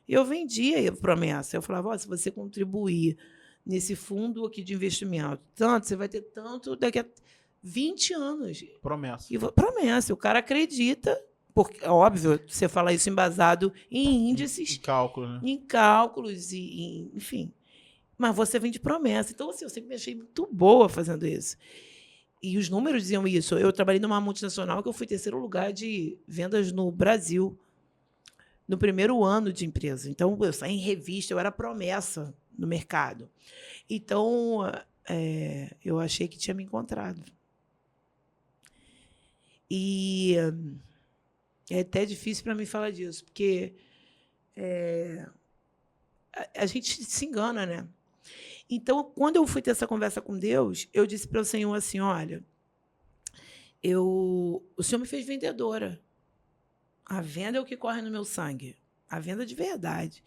E eu vendia promessa. Eu falava, se você contribuir nesse fundo aqui de investimento, tanto, você vai ter tanto daqui a 20 anos. Promessa. Promessa. O cara acredita, porque, óbvio, você fala isso embasado em índices. Em cálculo, né? Em cálculos, enfim. Mas você vende promessa. Então, assim, eu sempre me achei muito boa fazendo isso. E os números diziam isso. Eu trabalhei numa multinacional que eu fui 3º lugar de vendas no Brasil, no primeiro ano de empresa. Então, eu saí em revista, eu era promessa no mercado. Então, eu achei que tinha me encontrado. E é até difícil para mim falar disso, porque a gente se engana, né? Então, quando eu fui ter essa conversa com Deus, eu disse para o Senhor assim, olha, o Senhor me fez vendedora. A venda é o que corre no meu sangue. A venda de verdade.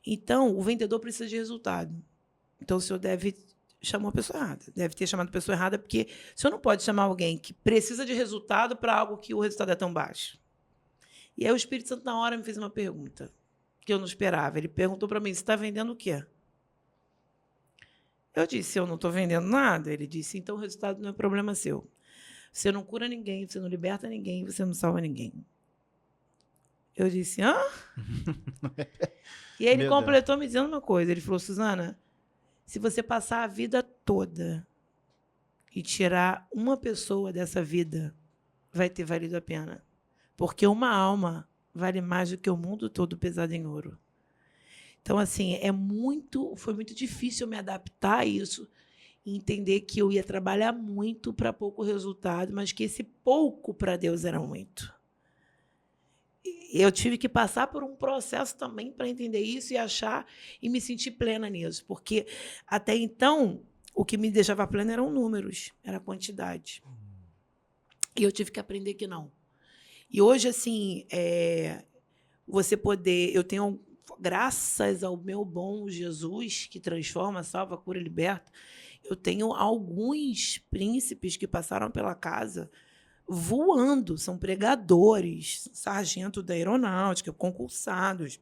Então, o vendedor precisa de resultado. Então, o Senhor deve chamar a pessoa errada. Deve ter chamado a pessoa errada, porque o Senhor não pode chamar alguém que precisa de resultado para algo que o resultado é tão baixo. E aí o Espírito Santo, na hora, me fez uma pergunta que eu não esperava. Ele perguntou para mim, você está vendendo o quê? Eu disse, eu não estou vendendo nada. Ele disse, então o resultado não é problema seu. Você não cura ninguém, você não liberta ninguém, você não salva ninguém. Eu disse, hã? E aí ele completou me dizendo uma coisa. Ele falou, Suzana, se você passar a vida toda e tirar uma pessoa dessa vida, vai ter valido a pena. Porque uma alma vale mais do que o mundo todo pesado em ouro. Então, assim, foi muito difícil me adaptar a isso e entender que eu ia trabalhar muito para pouco resultado, mas que esse pouco para Deus era muito. Eu tive que passar por um processo também para entender isso e achar e me sentir plena nisso, porque até então o que me deixava plena eram números, era quantidade. E eu tive que aprender que não. E hoje, assim, você poder... Eu tenho, graças ao meu bom Jesus, que transforma, salva, cura e liberta, eu tenho alguns príncipes que passaram pela casa voando, são pregadores, sargento da aeronáutica, concursados.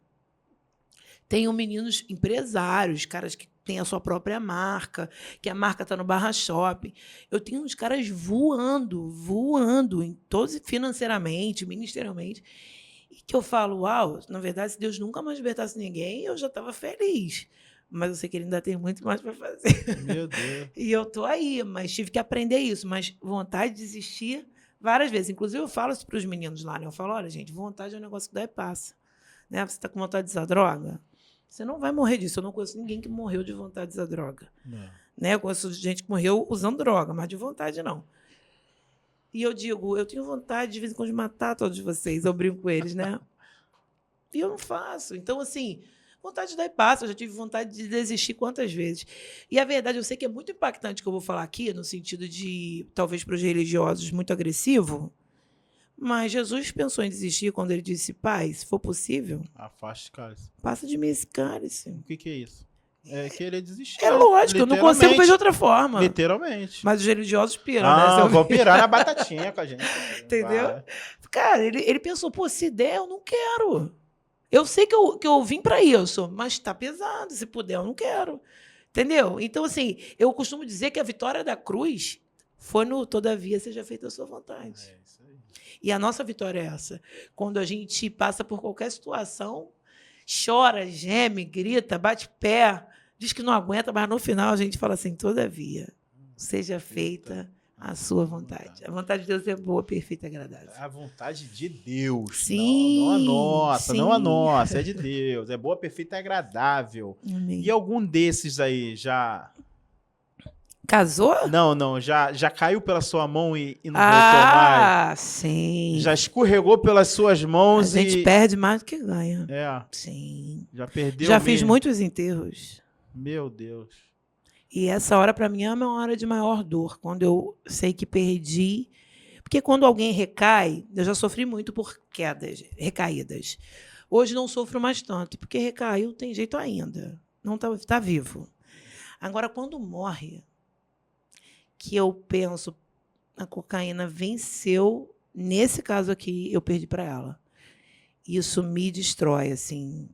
Tenho meninos empresários, caras que têm a sua própria marca, que a marca está no Barra Shopping. Eu tenho uns caras voando, em todos, financeiramente, ministerialmente, e que eu falo, uau, na verdade, se Deus nunca mais libertasse ninguém, eu já estava feliz. Mas eu sei que ele ainda tem muito mais para fazer. Meu Deus. E eu estou aí, mas tive que aprender isso. Mas vontade de desistir várias vezes. Inclusive, eu falo isso para os meninos lá, né? Eu falo, olha, gente, vontade é um negócio que dá e passa. Né? Você está com vontade de usar droga? Você não vai morrer disso. Eu não conheço ninguém que morreu de vontade de usar droga. Não. Né? Eu conheço gente que morreu usando droga, mas de vontade não. E eu digo, eu tenho vontade de vez em quando de matar todos vocês. Eu brinco com eles, né? E eu não faço. Então, assim, vontade de dar e passa. Eu já tive vontade de desistir quantas vezes. E a verdade, eu sei que é muito impactante o que eu vou falar aqui, no sentido de, talvez para os religiosos, muito agressivo. Mas Jesus pensou em desistir quando ele disse, pai, se for possível, Afaste esse cálice. passa de mim esse cálice. O que é isso? É que ele desistiu. É lógico, eu não consigo ver de outra forma. Literalmente. Mas os religiosos piram, Ah, né? vou pirar na batatinha com a gente. Entendeu? Vai. Cara, ele pensou, pô, se der, eu não quero. Eu sei que eu vim para isso, mas tá pesado. Se puder, eu não quero. Entendeu? Então, assim, eu costumo dizer que a vitória da cruz foi no todavia seja feita a sua vontade. É isso aí. E a nossa vitória é essa. Quando a gente passa por qualquer situação, chora, geme, grita, bate pé, diz que não aguenta, mas no final a gente fala assim, todavia, seja feita a sua vontade. A vontade de Deus é boa, perfeita e agradável. A vontade de Deus. Sim, Não a nossa, sim. não a nossa, é de Deus. É boa, perfeita e agradável. Amém. E algum desses aí já... Casou? Não, já caiu pela sua mão e não voltou mais? Ah, sim. Já escorregou pelas suas A mãos gente e... perde mais do que ganha. É, Sim. já perdeu Já fiz mesmo. muitos enterros. Meu Deus. E essa hora, para mim, é uma hora de maior dor. Quando eu sei que perdi. Porque quando alguém recai, eu já sofri muito por quedas, recaídas. Hoje não sofro mais tanto, porque recaiu, tem jeito ainda. Não tá vivo. Agora, quando morre, que eu penso, a cocaína venceu, nesse caso aqui, eu perdi para ela. Isso me destrói, assim.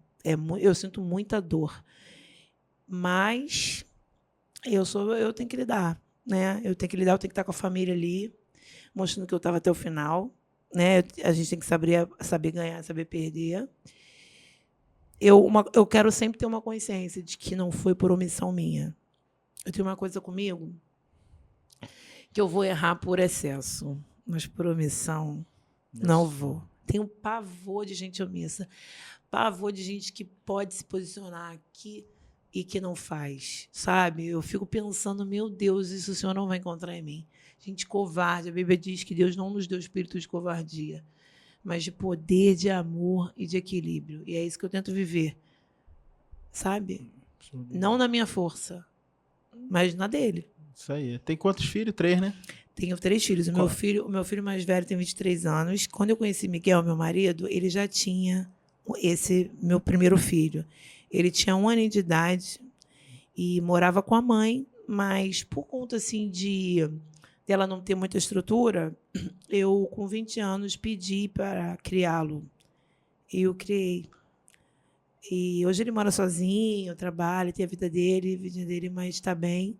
Eu sinto muita dor. Mas eu tenho que lidar, né? Eu tenho que lidar, eu tenho que estar com a família ali, mostrando que eu estava até o final, né? A gente tem que saber ganhar, saber perder. Eu quero sempre ter uma consciência de que não foi por omissão minha. Eu tenho uma coisa comigo que eu vou errar por excesso, mas por omissão não vou. Tenho pavor de gente omissa, pavor de gente que pode se posicionar aqui e que não faz, sabe? Eu fico pensando, meu Deus, isso o Senhor não vai encontrar em mim. Gente covarde, a Bíblia diz que Deus não nos deu espírito de covardia, mas de poder, de amor e de equilíbrio. E é isso que eu tento viver, sabe? Não na minha força, mas na dele. Isso aí. Tem quantos filhos? 3, né? Tenho 3 filhos. O meu filho mais velho tem 23 anos. Quando eu conheci Miguel, meu marido, ele já tinha esse meu primeiro filho. Ele tinha 1 ano de idade e morava com a mãe, mas por conta assim dela não ter muita estrutura, eu com 20 anos pedi para criá-lo. E eu criei. E hoje ele mora sozinho, trabalha, tem a vida dele, mas está bem.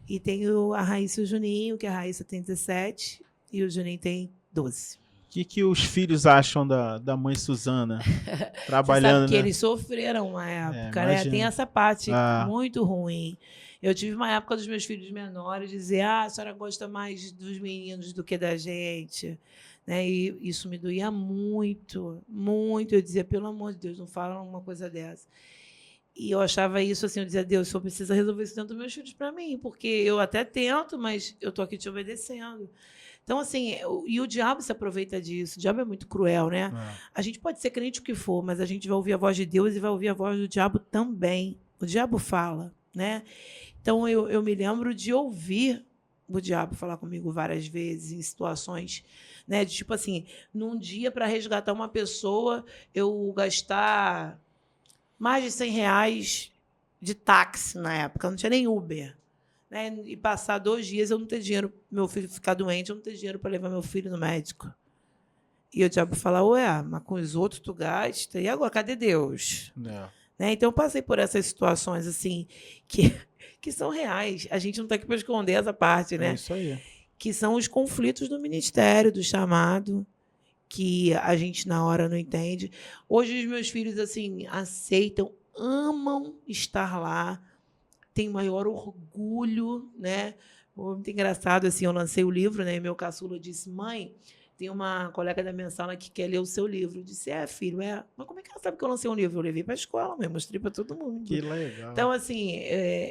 E tenho a Raíssa e o Juninho, que a Raíssa tem 17 e o Juninho tem 12. O que os filhos acham da mãe Suzana? Trabalhando, Você sabe que né? eles sofreram uma época, né? imagino. Tem essa parte muito ruim. Eu tive uma época dos meus filhos menores dizer, a senhora gosta mais dos meninos do que da gente. Né? E isso me doía muito, muito. Eu dizia, pelo amor de Deus, não fala uma coisa dessa. E eu achava isso assim, eu dizia, Deus, o Senhor precisa resolver isso dentro dos meus filhos para mim, porque eu até tento, mas eu tô aqui te obedecendo. Então, assim, e o diabo se aproveita disso. O diabo é muito cruel, né? A gente pode ser crente o que for, mas a gente vai ouvir a voz de Deus e vai ouvir a voz do diabo também. O diabo fala, né? Então, eu me lembro de ouvir o diabo falar comigo várias vezes em situações, né? De tipo assim, num dia para resgatar uma pessoa, eu gastar mais de R$100 de táxi na época, não tinha nem Uber. Né? E passar 2 dias eu não ter dinheiro, meu filho ficar doente, eu não ter dinheiro para levar meu filho no médico. E o diabo fala, ué, mas com os outros tu gasta, e agora, cadê Deus? Né? Então eu passei por essas situações assim, que são reais. A gente não está aqui para esconder essa parte, né? É isso aí. Que são os conflitos do ministério, do chamado, que a gente na hora não entende. Hoje os meus filhos assim aceitam, amam estar lá, têm maior orgulho, né? Muito engraçado assim, eu lancei o livro, né? E meu caçula disse: "Mãe, tem uma colega da minha sala que quer ler o seu livro". Eu disse: filho, mas como é que ela sabe que eu lancei um livro? Eu levei para a escola, mãe, mostrei para todo mundo. Que legal. Então assim,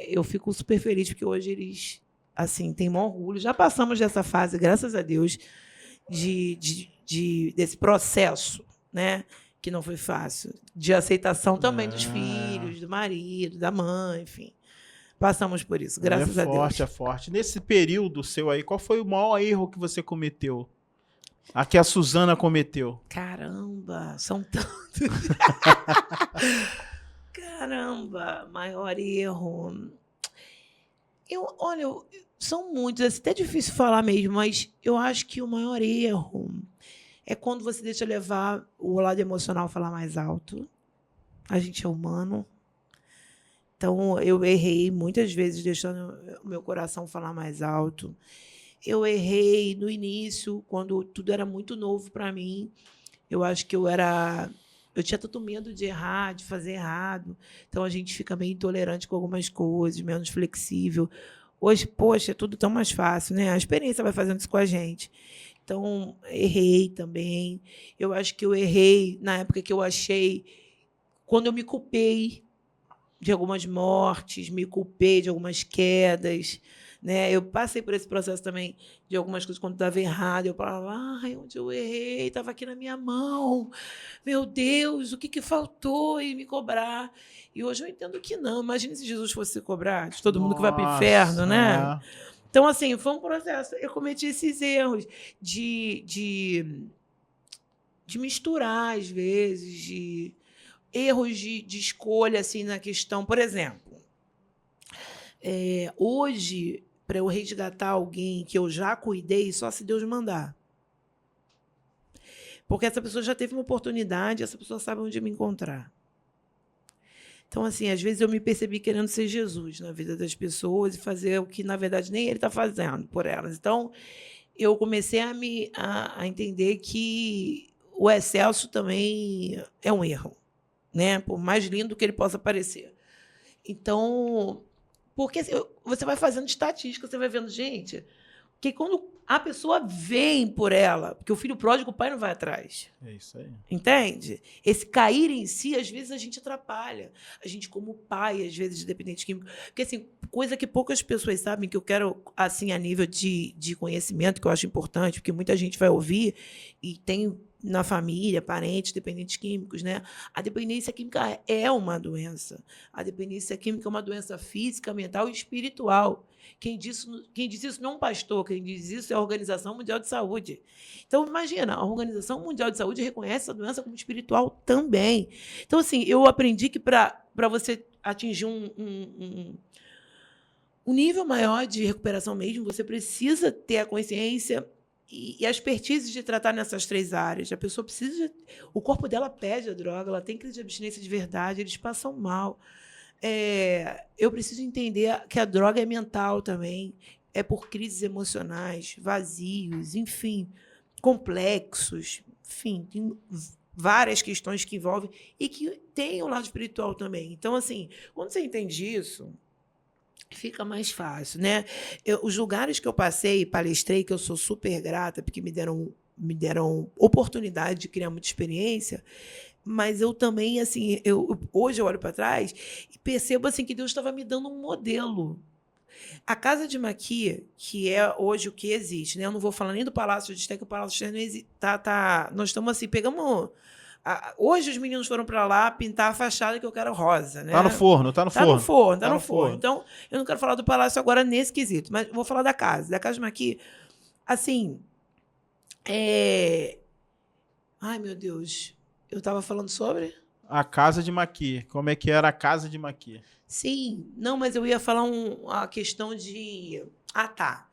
eu fico super feliz porque hoje eles assim têm maior orgulho. Já passamos dessa fase, graças a Deus, desse processo, né? Que não foi fácil, de aceitação também dos filhos, do marido, da mãe, enfim. Passamos por isso, graças a Deus. É forte. Nesse período seu aí, qual foi o maior erro que você cometeu? A que a Suzana cometeu? Caramba, são tantos. Caramba, maior erro. Olha, são muitos, é até difícil falar mesmo, mas eu acho que o maior erro é quando você deixa levar o lado emocional falar mais alto. A gente é humano. Então, eu errei muitas vezes deixando o meu coração falar mais alto. Eu errei no início, quando tudo era muito novo para mim. Eu acho que eu tinha tanto medo de errar, de fazer errado. Então, a gente fica meio intolerante com algumas coisas, menos flexível. Hoje, poxa, é tudo tão mais fácil, né? A experiência vai fazendo isso com a gente. Então, errei também. Eu acho que eu errei na época que eu achei... Quando eu me culpei de algumas mortes, me culpei de algumas quedas, né? Eu passei por esse processo também de algumas coisas quando estava errado. Eu falava, onde eu errei? Estava aqui na minha mão. Meu Deus, o que faltou? E me cobrar. E hoje eu entendo que não. Imagina se Jesus fosse cobrar de todo mundo que vai para o inferno, né? Então, assim, foi um processo. Eu cometi esses erros de misturar, às vezes, erros de escolha, assim, na questão. Por exemplo, hoje, para eu resgatar alguém que eu já cuidei, só se Deus mandar. Porque essa pessoa já teve uma oportunidade, essa pessoa sabe onde me encontrar. Então, assim, às vezes eu me percebi querendo ser Jesus na vida das pessoas e fazer o que, na verdade, nem ele está fazendo por elas. Então, eu comecei a entender que o excesso também é um erro, né? Por mais lindo que ele possa parecer. Então, porque assim, você vai fazendo estatística, você vai vendo, gente, que quando a pessoa vem por ela, porque o filho pródigo, o pai não vai atrás. É isso aí. Entende? Esse cair em si, às vezes, a gente atrapalha. A gente, como pai, às vezes, de dependente químico. Porque, assim, coisa que poucas pessoas sabem, que eu quero, assim, a nível de conhecimento, que eu acho importante, porque muita gente vai ouvir e tem na família, parentes, dependentes químicos, né? A dependência química é uma doença. A dependência química é uma doença física, mental e espiritual. Quem diz isso não é um pastor, quem diz isso é a Organização Mundial de Saúde. Então, imagina, a Organização Mundial de Saúde reconhece a doença como espiritual também. Então, assim, eu aprendi que para você atingir um nível maior de recuperação mesmo, você precisa ter a consciência e a expertise de tratar nessas 3 áreas. A pessoa precisa... O corpo dela pede a droga, ela tem crise de abstinência de verdade, eles passam mal. Eu preciso entender que a droga é mental também, é por crises emocionais, vazios, enfim, complexos, enfim, tem várias questões que envolvem e que tem o lado espiritual também. Então, assim, quando você entende isso, fica mais fácil, né? Os lugares que eu passei e palestrei, que eu sou super grata, porque me deram oportunidade de criar muita experiência, Mas eu também, assim, hoje eu olho para trás e percebo assim, que Deus estava me dando um modelo. A Casa de Maqui, que é hoje o que existe, né? Eu não vou falar nem do Palácio de Esté, que o Palácio de Esté não existe. Nós estamos assim, pegamos... Hoje os meninos foram para lá pintar a fachada que eu quero rosa, né? Tá no forno. Tá no forno. Então, eu não quero falar do Palácio agora nesse quesito, mas vou falar da Casa. Da Casa de Maqui, assim... Ai, meu Deus. Eu estava falando sobre... A Casa de Maqui. Como é que era a Casa de Maqui? Sim. Não, mas eu ia falar a questão de... Ah, tá.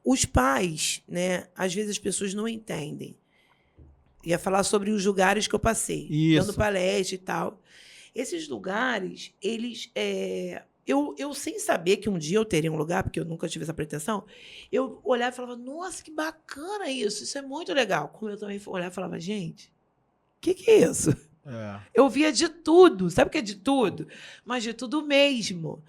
Os pais, né? Às vezes as pessoas não entendem. Ia falar sobre os lugares que eu passei. Isso. Dando palestra e tal. Esses lugares, eles... Eu, sem saber que um dia eu teria um lugar, porque eu nunca tive essa pretensão, eu olhava e falava, nossa, que bacana isso é muito legal. Como eu também olhava e falava, gente, o que é isso? Eu via de tudo, sabe o que é de tudo? Mas de tudo mesmo.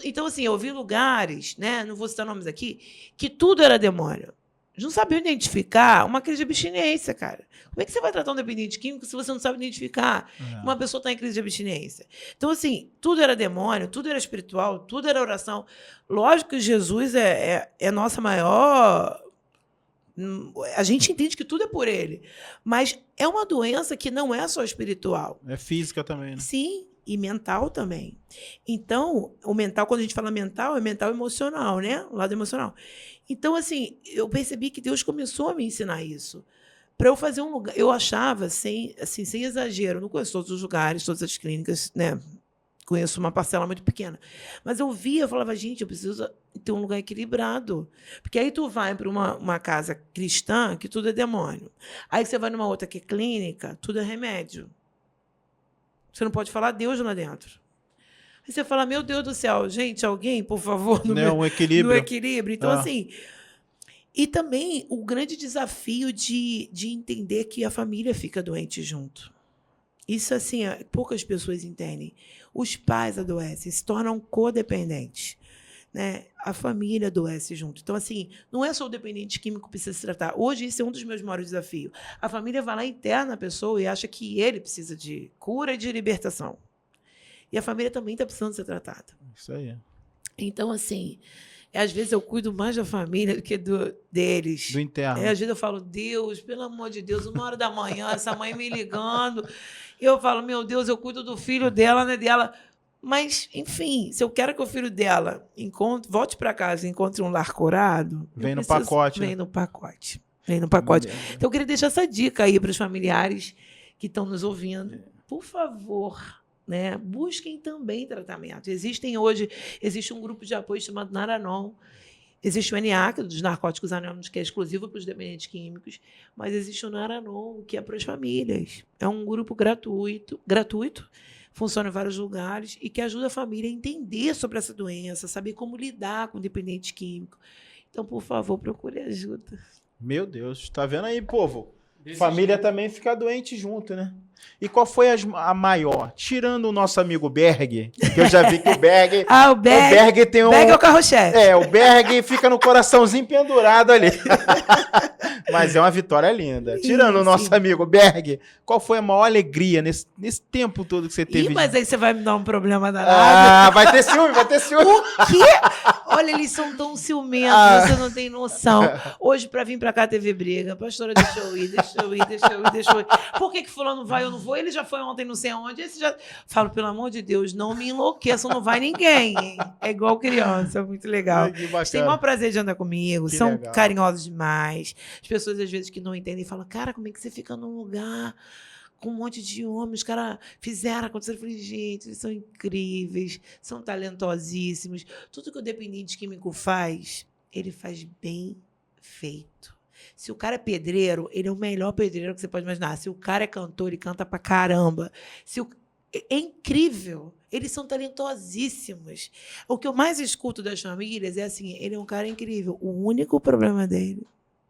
Então, assim, eu vi lugares, né, não vou citar nomes aqui, que tudo era demônio. Não sabia identificar uma crise de abstinência, cara. Como é que você vai tratar um dependente químico se você não sabe identificar? Uma pessoa está em crise de abstinência. Então, assim, tudo era demônio, tudo era espiritual, tudo era oração. Lógico que Jesus é nossa maior... A gente entende que tudo é por ele. Mas é uma doença que não é só espiritual. É física também, né? Sim, e mental também. Então, o mental, quando a gente fala mental, é mental emocional, né? O lado emocional. Então, assim, eu percebi que Deus começou a me ensinar isso. Para eu fazer um lugar... Eu achava, sem exagero, não conheço todos os lugares, todas as clínicas, né? Conheço uma parcela muito pequena. Mas eu via, eu falava, gente, eu preciso ter um lugar equilibrado. Porque aí tu vai para uma casa cristã, que tudo é demônio. Aí você vai numa outra que é clínica, tudo é remédio. Você não pode falar Deus lá dentro. Aí você fala, meu Deus do céu, gente, alguém, por favor, no equilíbrio. No equilíbrio. Então, assim... E também o grande desafio de entender que a família fica doente junto. Isso, assim, poucas pessoas entendem. Os pais adoecem, se tornam codependentes. Né? A família adoece junto. Então, assim, não é só o dependente químico que precisa se tratar. Hoje, esse é um dos meus maiores desafios. A família vai lá, interna a pessoa e acha que ele precisa de cura e de libertação. E a família também está precisando ser tratada. Isso aí. Então, assim... Às vezes eu cuido mais da família do que deles. Do interno. Às vezes eu falo, Deus, pelo amor de Deus, 1h da manhã, essa mãe me ligando. E eu falo, meu Deus, eu cuido do filho dela, né, dela. Mas, enfim, se eu quero que o filho dela volte para casa e encontre um lar curado... Vem no pacote. Vem no pacote. Vem no pacote. Então, eu queria deixar essa dica aí para os familiares que estão nos ouvindo. Por favor... Né? Busquem também tratamento. Existe um grupo de apoio chamado Naranon. Existe o NA, que é dos Narcóticos Anônimos, que é exclusivo para os dependentes químicos, mas existe o Naranon, que é para as famílias. É um grupo gratuito, funciona em vários lugares e que ajuda a família a entender sobre essa doença, saber como lidar com o dependente químico. Então, por favor, procure ajuda. Meu Deus, tá vendo aí, povo? Família também fica doente junto, né? E qual foi a maior? Tirando o nosso amigo Berg, que eu já vi que o Berg... o Berg tem Berg é o carro-chefe. O Berg fica no coraçãozinho pendurado ali. Mas é uma vitória linda. Tirando o nosso amigo Berg, qual foi a maior alegria nesse tempo todo que você teve? Mas aí você vai me dar um problema danado. Vai ter ciúme. O quê? Olha, eles são tão ciumentos, você não tem noção. Hoje, para vir para cá, teve briga. Pastora, deixa eu ir. Por que fulano vai, eu não vou? Ele já foi ontem, não sei aonde. Esse já... Falo, pelo amor de Deus, não me enlouqueçam, não vai ninguém. Hein? É igual criança, é muito legal. Eles têm o maior prazer de andar comigo, são carinhosos demais. As pessoas, às vezes, que não entendem, falam, cara, como é que você fica num lugar com um monte de homens? Os caras fizeram, aconteceram. Eu falei, gente, eles são incríveis, são talentosíssimos. Tudo que o dependente químico faz, ele faz bem feito. Se o cara é pedreiro, ele é o melhor pedreiro que você pode imaginar. Se o cara é cantor, ele canta pra caramba. É incrível. Eles são talentosíssimos. O que eu mais escuto das famílias é assim, ele é um cara incrível. O único problema dele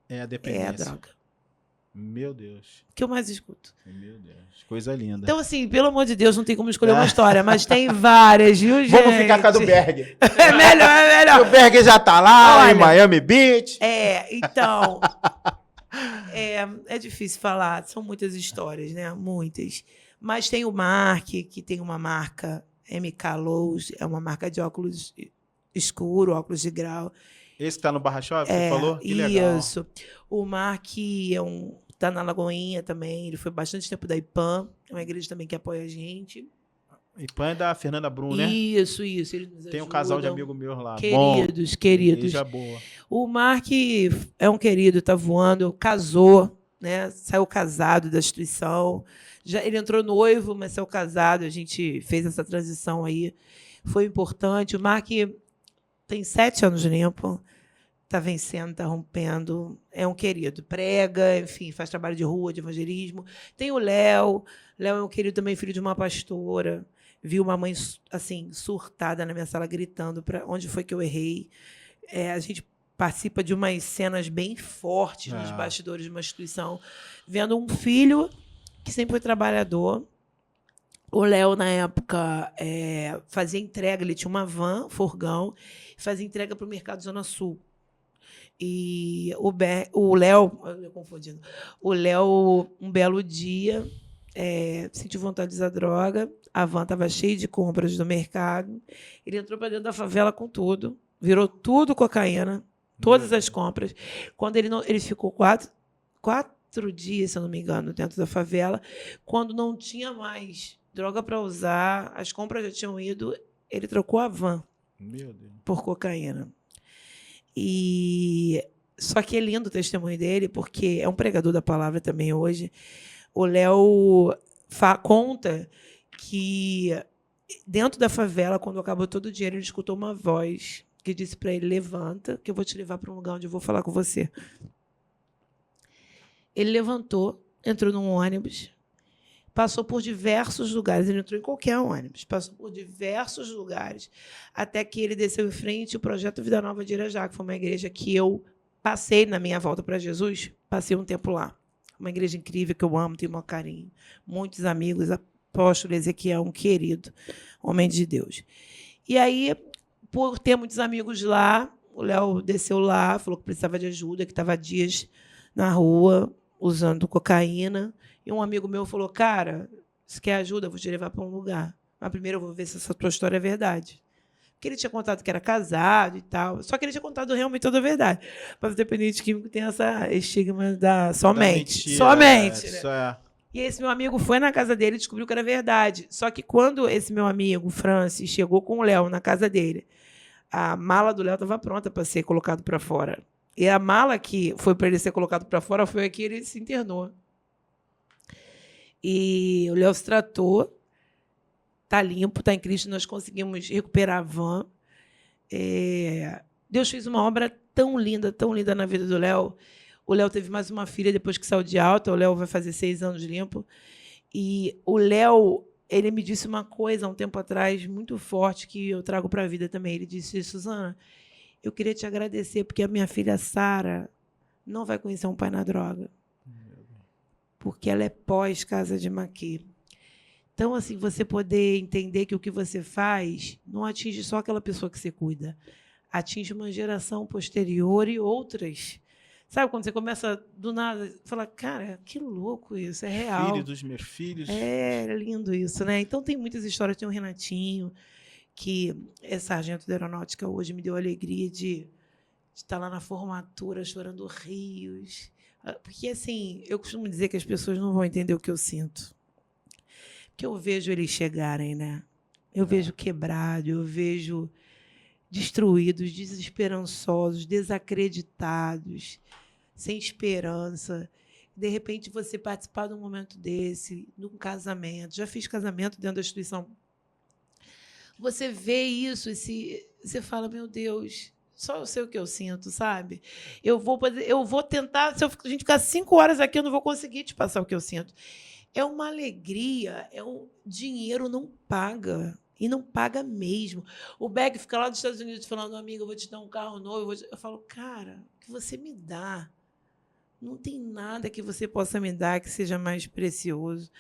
é a dependência. É a droga. Meu Deus. O que eu mais escuto. Meu Deus. Coisa linda. Então, assim, pelo amor de Deus, não tem como escolher uma história, mas tem várias, viu, gente? Vamos ficar com a do Berg. É melhor. O Berg já tá lá, em Miami Beach. Então... É difícil falar, são muitas histórias, né? Muitas. Mas tem o Mark, que tem uma marca MK Lowe's, é uma marca de óculos escuro, óculos de grau. Esse que tá no Barra Shop, você falou? Que legal. Isso. O Mark tá na Lagoinha também, ele foi bastante tempo da IPAM, é uma igreja também que apoia a gente. IPAM é da Fernanda Brum, né? Isso. Eles nos Tem um casal de ajudam. amigos meus lá. Queridos. Igreja boa. O Mark é um querido, tá voando, casou, né? Saiu casado da instituição. Ele entrou noivo, mas saiu casado. A gente fez essa transição aí. Foi importante. O Mark tem 7 anos limpo. Está vencendo, está rompendo. É um querido. Prega, enfim, faz trabalho de rua, de evangelismo. Tem o Léo. Léo é um querido também, filho de uma pastora. Viu uma mãe assim surtada na minha sala, gritando para onde foi que eu errei. A gente participa de umas cenas bem fortes nos bastidores de uma instituição, vendo um filho que sempre foi trabalhador. O Léo, na época, fazia entrega. Ele tinha uma van, furgão, e fazia entrega para o Mercado Zona Sul. E o Léo, confundindo, o Léo, um belo dia, sentiu vontade de usar droga, a van estava cheia de compras do mercado, ele entrou para dentro da favela com tudo, virou tudo cocaína, todas as compras. Quando ele ficou 4 dias, se eu não me engano, dentro da favela, quando não tinha mais droga para usar, as compras já tinham ido, ele trocou a van por cocaína. Só que é lindo o testemunho dele, porque é um pregador da palavra também hoje. O Léo conta que dentro da favela, quando acabou todo o dinheiro, ele escutou uma voz que disse para ele: levanta, que eu vou te levar para um lugar onde eu vou falar com você. Ele levantou, entrou num ônibus, passou por diversos lugares. Ele entrou em qualquer ônibus, passou por diversos lugares, até que ele desceu em frente ao Projeto Vida Nova de Irajá, que foi uma igreja que eu passei na minha volta para Jesus, passei um tempo lá. Uma igreja incrível que eu amo, tenho um carinho. Muitos amigos, apóstolo Ezequiel, um querido, homem de Deus. E aí, por ter muitos amigos lá, o Léo desceu lá, falou que precisava de ajuda, que estava há dias na rua usando cocaína. E um amigo meu falou: cara, se quer ajuda, eu vou te levar para um lugar. Mas primeiro eu vou ver se essa tua história é verdade. Porque ele tinha contado que era casado e tal. Só que ele tinha contado realmente toda a verdade. Mas o dependente químico tem essa estigma da somente. Mentira, somente. Né? Isso é. E esse meu amigo foi na casa dele e descobriu que era verdade. Só que quando esse meu amigo, Francis, chegou com o Léo na casa dele, a mala do Léo estava pronta para ser colocado para fora. E a mala que foi para ele ser colocado para fora foi a que ele se internou. E o Léo se tratou, está limpo, está em Cristo, nós conseguimos recuperar a van. Deus fez uma obra tão linda na vida do Léo. O Léo teve mais uma filha depois que saiu de alta. O Léo vai fazer 6 anos limpo. E o Léo, ele me disse uma coisa há um tempo atrás, muito forte, que eu trago para a vida também. Ele disse: Suzana, eu queria te agradecer porque a minha filha Sara não vai conhecer um pai na droga. Porque ela é pós-casa de Maqui. Então, assim, você poder entender que o que você faz não atinge só aquela pessoa que você cuida, atinge uma geração posterior e outras. Sabe, quando você começa do nada, fala: cara, que louco isso, é real. Filho dos meus filhos. É lindo isso, né? Então, tem muitas histórias. Tem o Renatinho, que é sargento da aeronáutica hoje, me deu a alegria de estar lá na formatura, chorando rios. Porque, assim, eu costumo dizer que as pessoas não vão entender o que eu sinto. Porque eu vejo eles chegarem, né? Eu vejo quebrado, eu vejo destruídos, desesperançosos, desacreditados, sem esperança. De repente, você participar de um momento desse, num casamento. Já fiz casamento dentro da instituição. Você vê isso e você fala: meu Deus, só eu sei o que eu sinto, sabe? Eu vou tentar, se a gente ficar 5 horas aqui, eu não vou conseguir te passar o que eu sinto. É uma alegria, dinheiro não paga, e não paga mesmo. O Beck fica lá dos Estados Unidos falando: amigo, eu vou te dar um carro novo. Eu falo: cara, o que você me dá? Não tem nada que você possa me dar que seja mais precioso,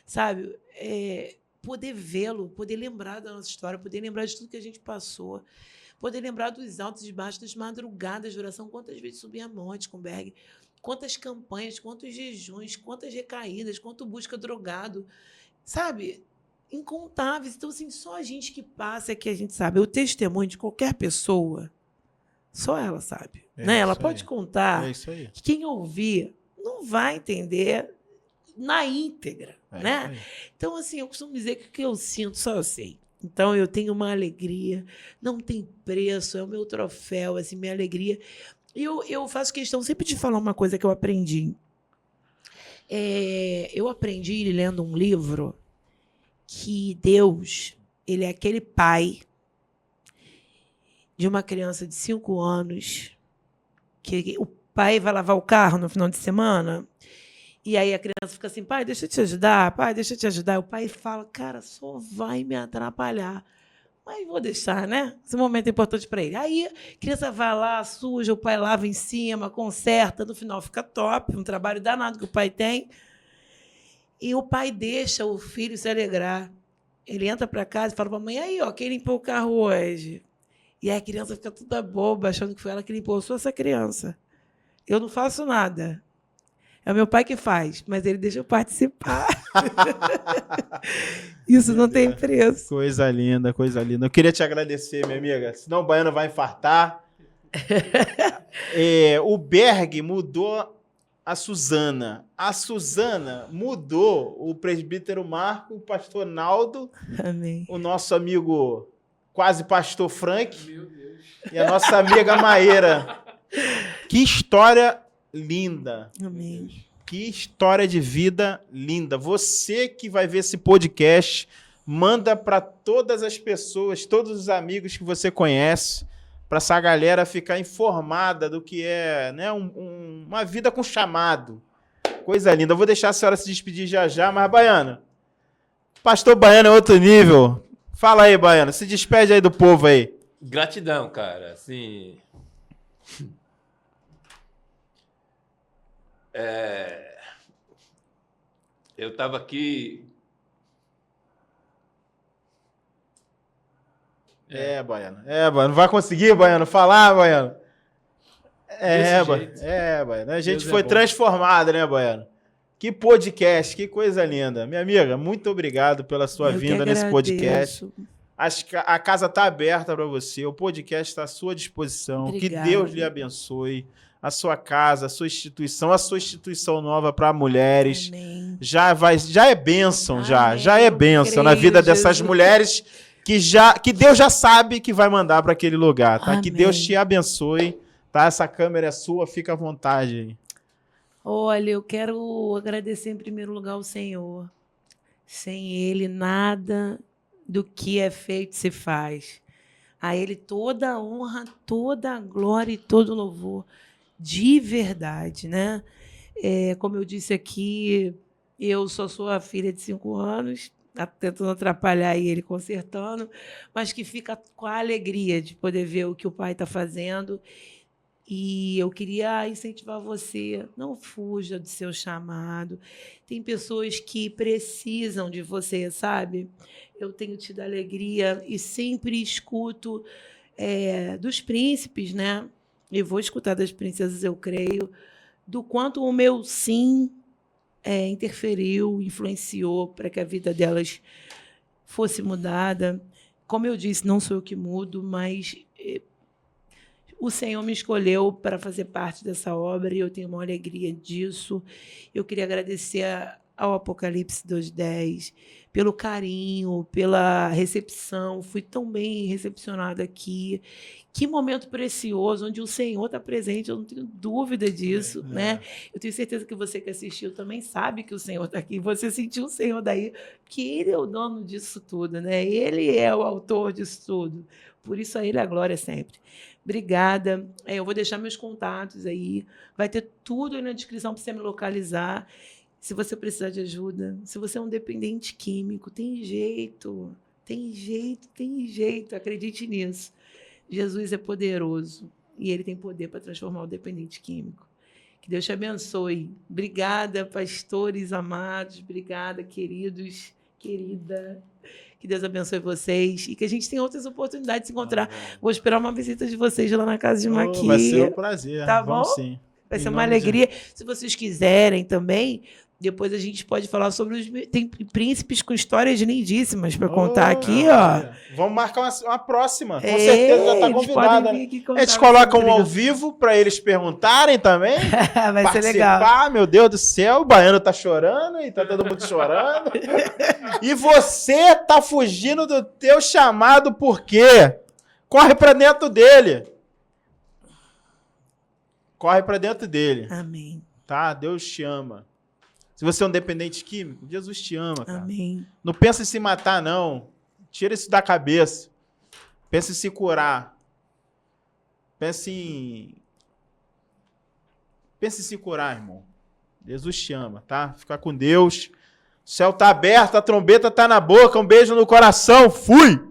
sabe? Poder vê-lo, poder lembrar da nossa história, poder lembrar de tudo que a gente passou, poder lembrar dos altos e baixos, das madrugadas de oração, quantas vezes subi a monte com o Berg, quantas campanhas, quantos jejuns, quantas recaídas, quanto busca drogado, sabe? Incontáveis. Então, assim, só a gente que passa é que a gente sabe. O testemunho de qualquer pessoa, só ela sabe. Né? Ela pode contar. É isso aí. Que quem ouvir não vai entender na íntegra. Né? Então, assim, eu costumo dizer que o que eu sinto, só eu sei. Então, eu tenho uma alegria, não tem preço, é o meu troféu, assim, minha alegria. E eu faço questão sempre de falar uma coisa que eu aprendi. Eu aprendi lendo um livro que Deus, ele é aquele pai de uma criança de 5 anos, que o pai vai lavar o carro no final de semana, e aí a criança fica assim, pai, deixa eu te ajudar, pai, deixa eu te ajudar. O pai fala, cara, só vai me atrapalhar. Mas vou deixar, né? Esse momento é importante para ele. Aí a criança vai lá, suja, o pai lava em cima, conserta, no final fica top, um trabalho danado que o pai tem. E o pai deixa o filho se alegrar. Ele entra para casa e fala para a mãe, aí, ó, quem limpou o carro hoje? E aí a criança fica toda boba, achando que foi ela que limpou. Eu sou essa criança. Eu não faço nada. É o meu pai que faz, mas ele deixa eu participar. Isso não tem preço. Coisa linda, coisa linda. Eu queria te agradecer, minha amiga. Senão o baiano vai infartar. O Berg mudou a Suzana. A Suzana mudou o presbítero Marco, o pastor Naldo, Amém. o nosso amigo quase pastor Frank. Meu Deus. E a nossa amiga Maíra. Que história linda. Amém. Que história de vida linda. Você que vai ver esse podcast, manda para todas as pessoas, todos os amigos que você conhece, para essa galera ficar informada do que é, né, uma vida com chamado. Coisa linda. Eu vou deixar a senhora se despedir já, mas, Baiana, pastor Baiano é outro nível. Fala aí, Baiana, se despede aí do povo aí. Gratidão, cara. Assim... Eu estava aqui... Baiano. Baiano. Não vai conseguir, Baiano, falar, Baiano. Baiano. A gente foi transformado, né, Baiano? Que podcast, que coisa linda. Minha amiga, muito obrigado pela sua vinda nesse podcast. A casa está aberta para você, o podcast está à sua disposição. Obrigada. Que Deus lhe abençoe. A sua casa, a sua instituição nova para mulheres. Amém. Já é bênção, Amém. já é bênção na vida dessas mulheres que Deus já sabe que vai mandar para aquele lugar, tá? Amém. Que Deus te abençoe, tá? Essa câmera é sua, fica à vontade aí. Olha, eu quero agradecer em primeiro lugar ao Senhor. Sem Ele, nada do que é feito se faz. A Ele toda a honra, toda a glória e todo o louvor. De verdade, né? Como eu disse aqui, eu só sou a filha de 5 anos, tentando atrapalhar e ele consertando, mas que fica com a alegria de poder ver o que o pai está fazendo. E eu queria incentivar você, não fuja do seu chamado. Tem pessoas que precisam de você, sabe? Eu tenho tido alegria e sempre escuto dos príncipes, né? E vou escutar das princesas, eu creio, do quanto o meu sim interferiu, influenciou para que a vida delas fosse mudada. Como eu disse, não sou eu que mudo, mas o Senhor me escolheu para fazer parte dessa obra e eu tenho uma alegria disso. Eu queria agradecer ao Apocalipse 2:10 pelo carinho, pela recepção. Fui tão bem recepcionada aqui. Que momento precioso, onde o Senhor está presente, eu não tenho dúvida disso, né? Eu tenho certeza que você que assistiu também sabe que o Senhor está aqui. Você sentiu o Senhor daí, que Ele é o dono disso tudo, né? Ele é o autor disso tudo. Por isso, a Ele a glória sempre. Obrigada. Eu vou deixar meus contatos aí. Vai ter tudo aí na descrição para você me localizar. Se você precisar de ajuda, se você é um dependente químico, tem jeito, acredite nisso. Jesus é poderoso e Ele tem poder para transformar o dependente químico. Que Deus te abençoe. Obrigada, pastores amados, obrigada, queridos, querida. Que Deus abençoe vocês e que a gente tenha outras oportunidades de se encontrar. Vou esperar uma visita de vocês lá na casa de Maqui. Vai ser um prazer. Tá Vamos bom? sim. Vai Em ser uma nome de- alegria. Se vocês quiserem também, depois a gente pode falar sobre os... Tem príncipes com histórias lindíssimas para contar aqui, ó. Vamos marcar uma próxima. Com É, certeza já tá eles convidada, podem vir né? aqui A contar, gente vai ser coloca muito um ao legal. vivo para eles perguntarem também. Vai ser legal. Participar, meu Deus do céu, o baiano tá chorando e tá todo mundo chorando. E você tá fugindo do teu chamado por quê? Corre pra dentro dele. Corre pra dentro dele, Amém. tá? Deus te ama. Se você é um dependente químico, Jesus te ama, cara. Amém. Não pensa em se matar, não. Tira isso da cabeça. Pensa em se curar. Pensa em se curar, irmão. Jesus te ama, tá? Fica com Deus. O céu tá aberto, a trombeta tá na boca. Um beijo no coração. Fui!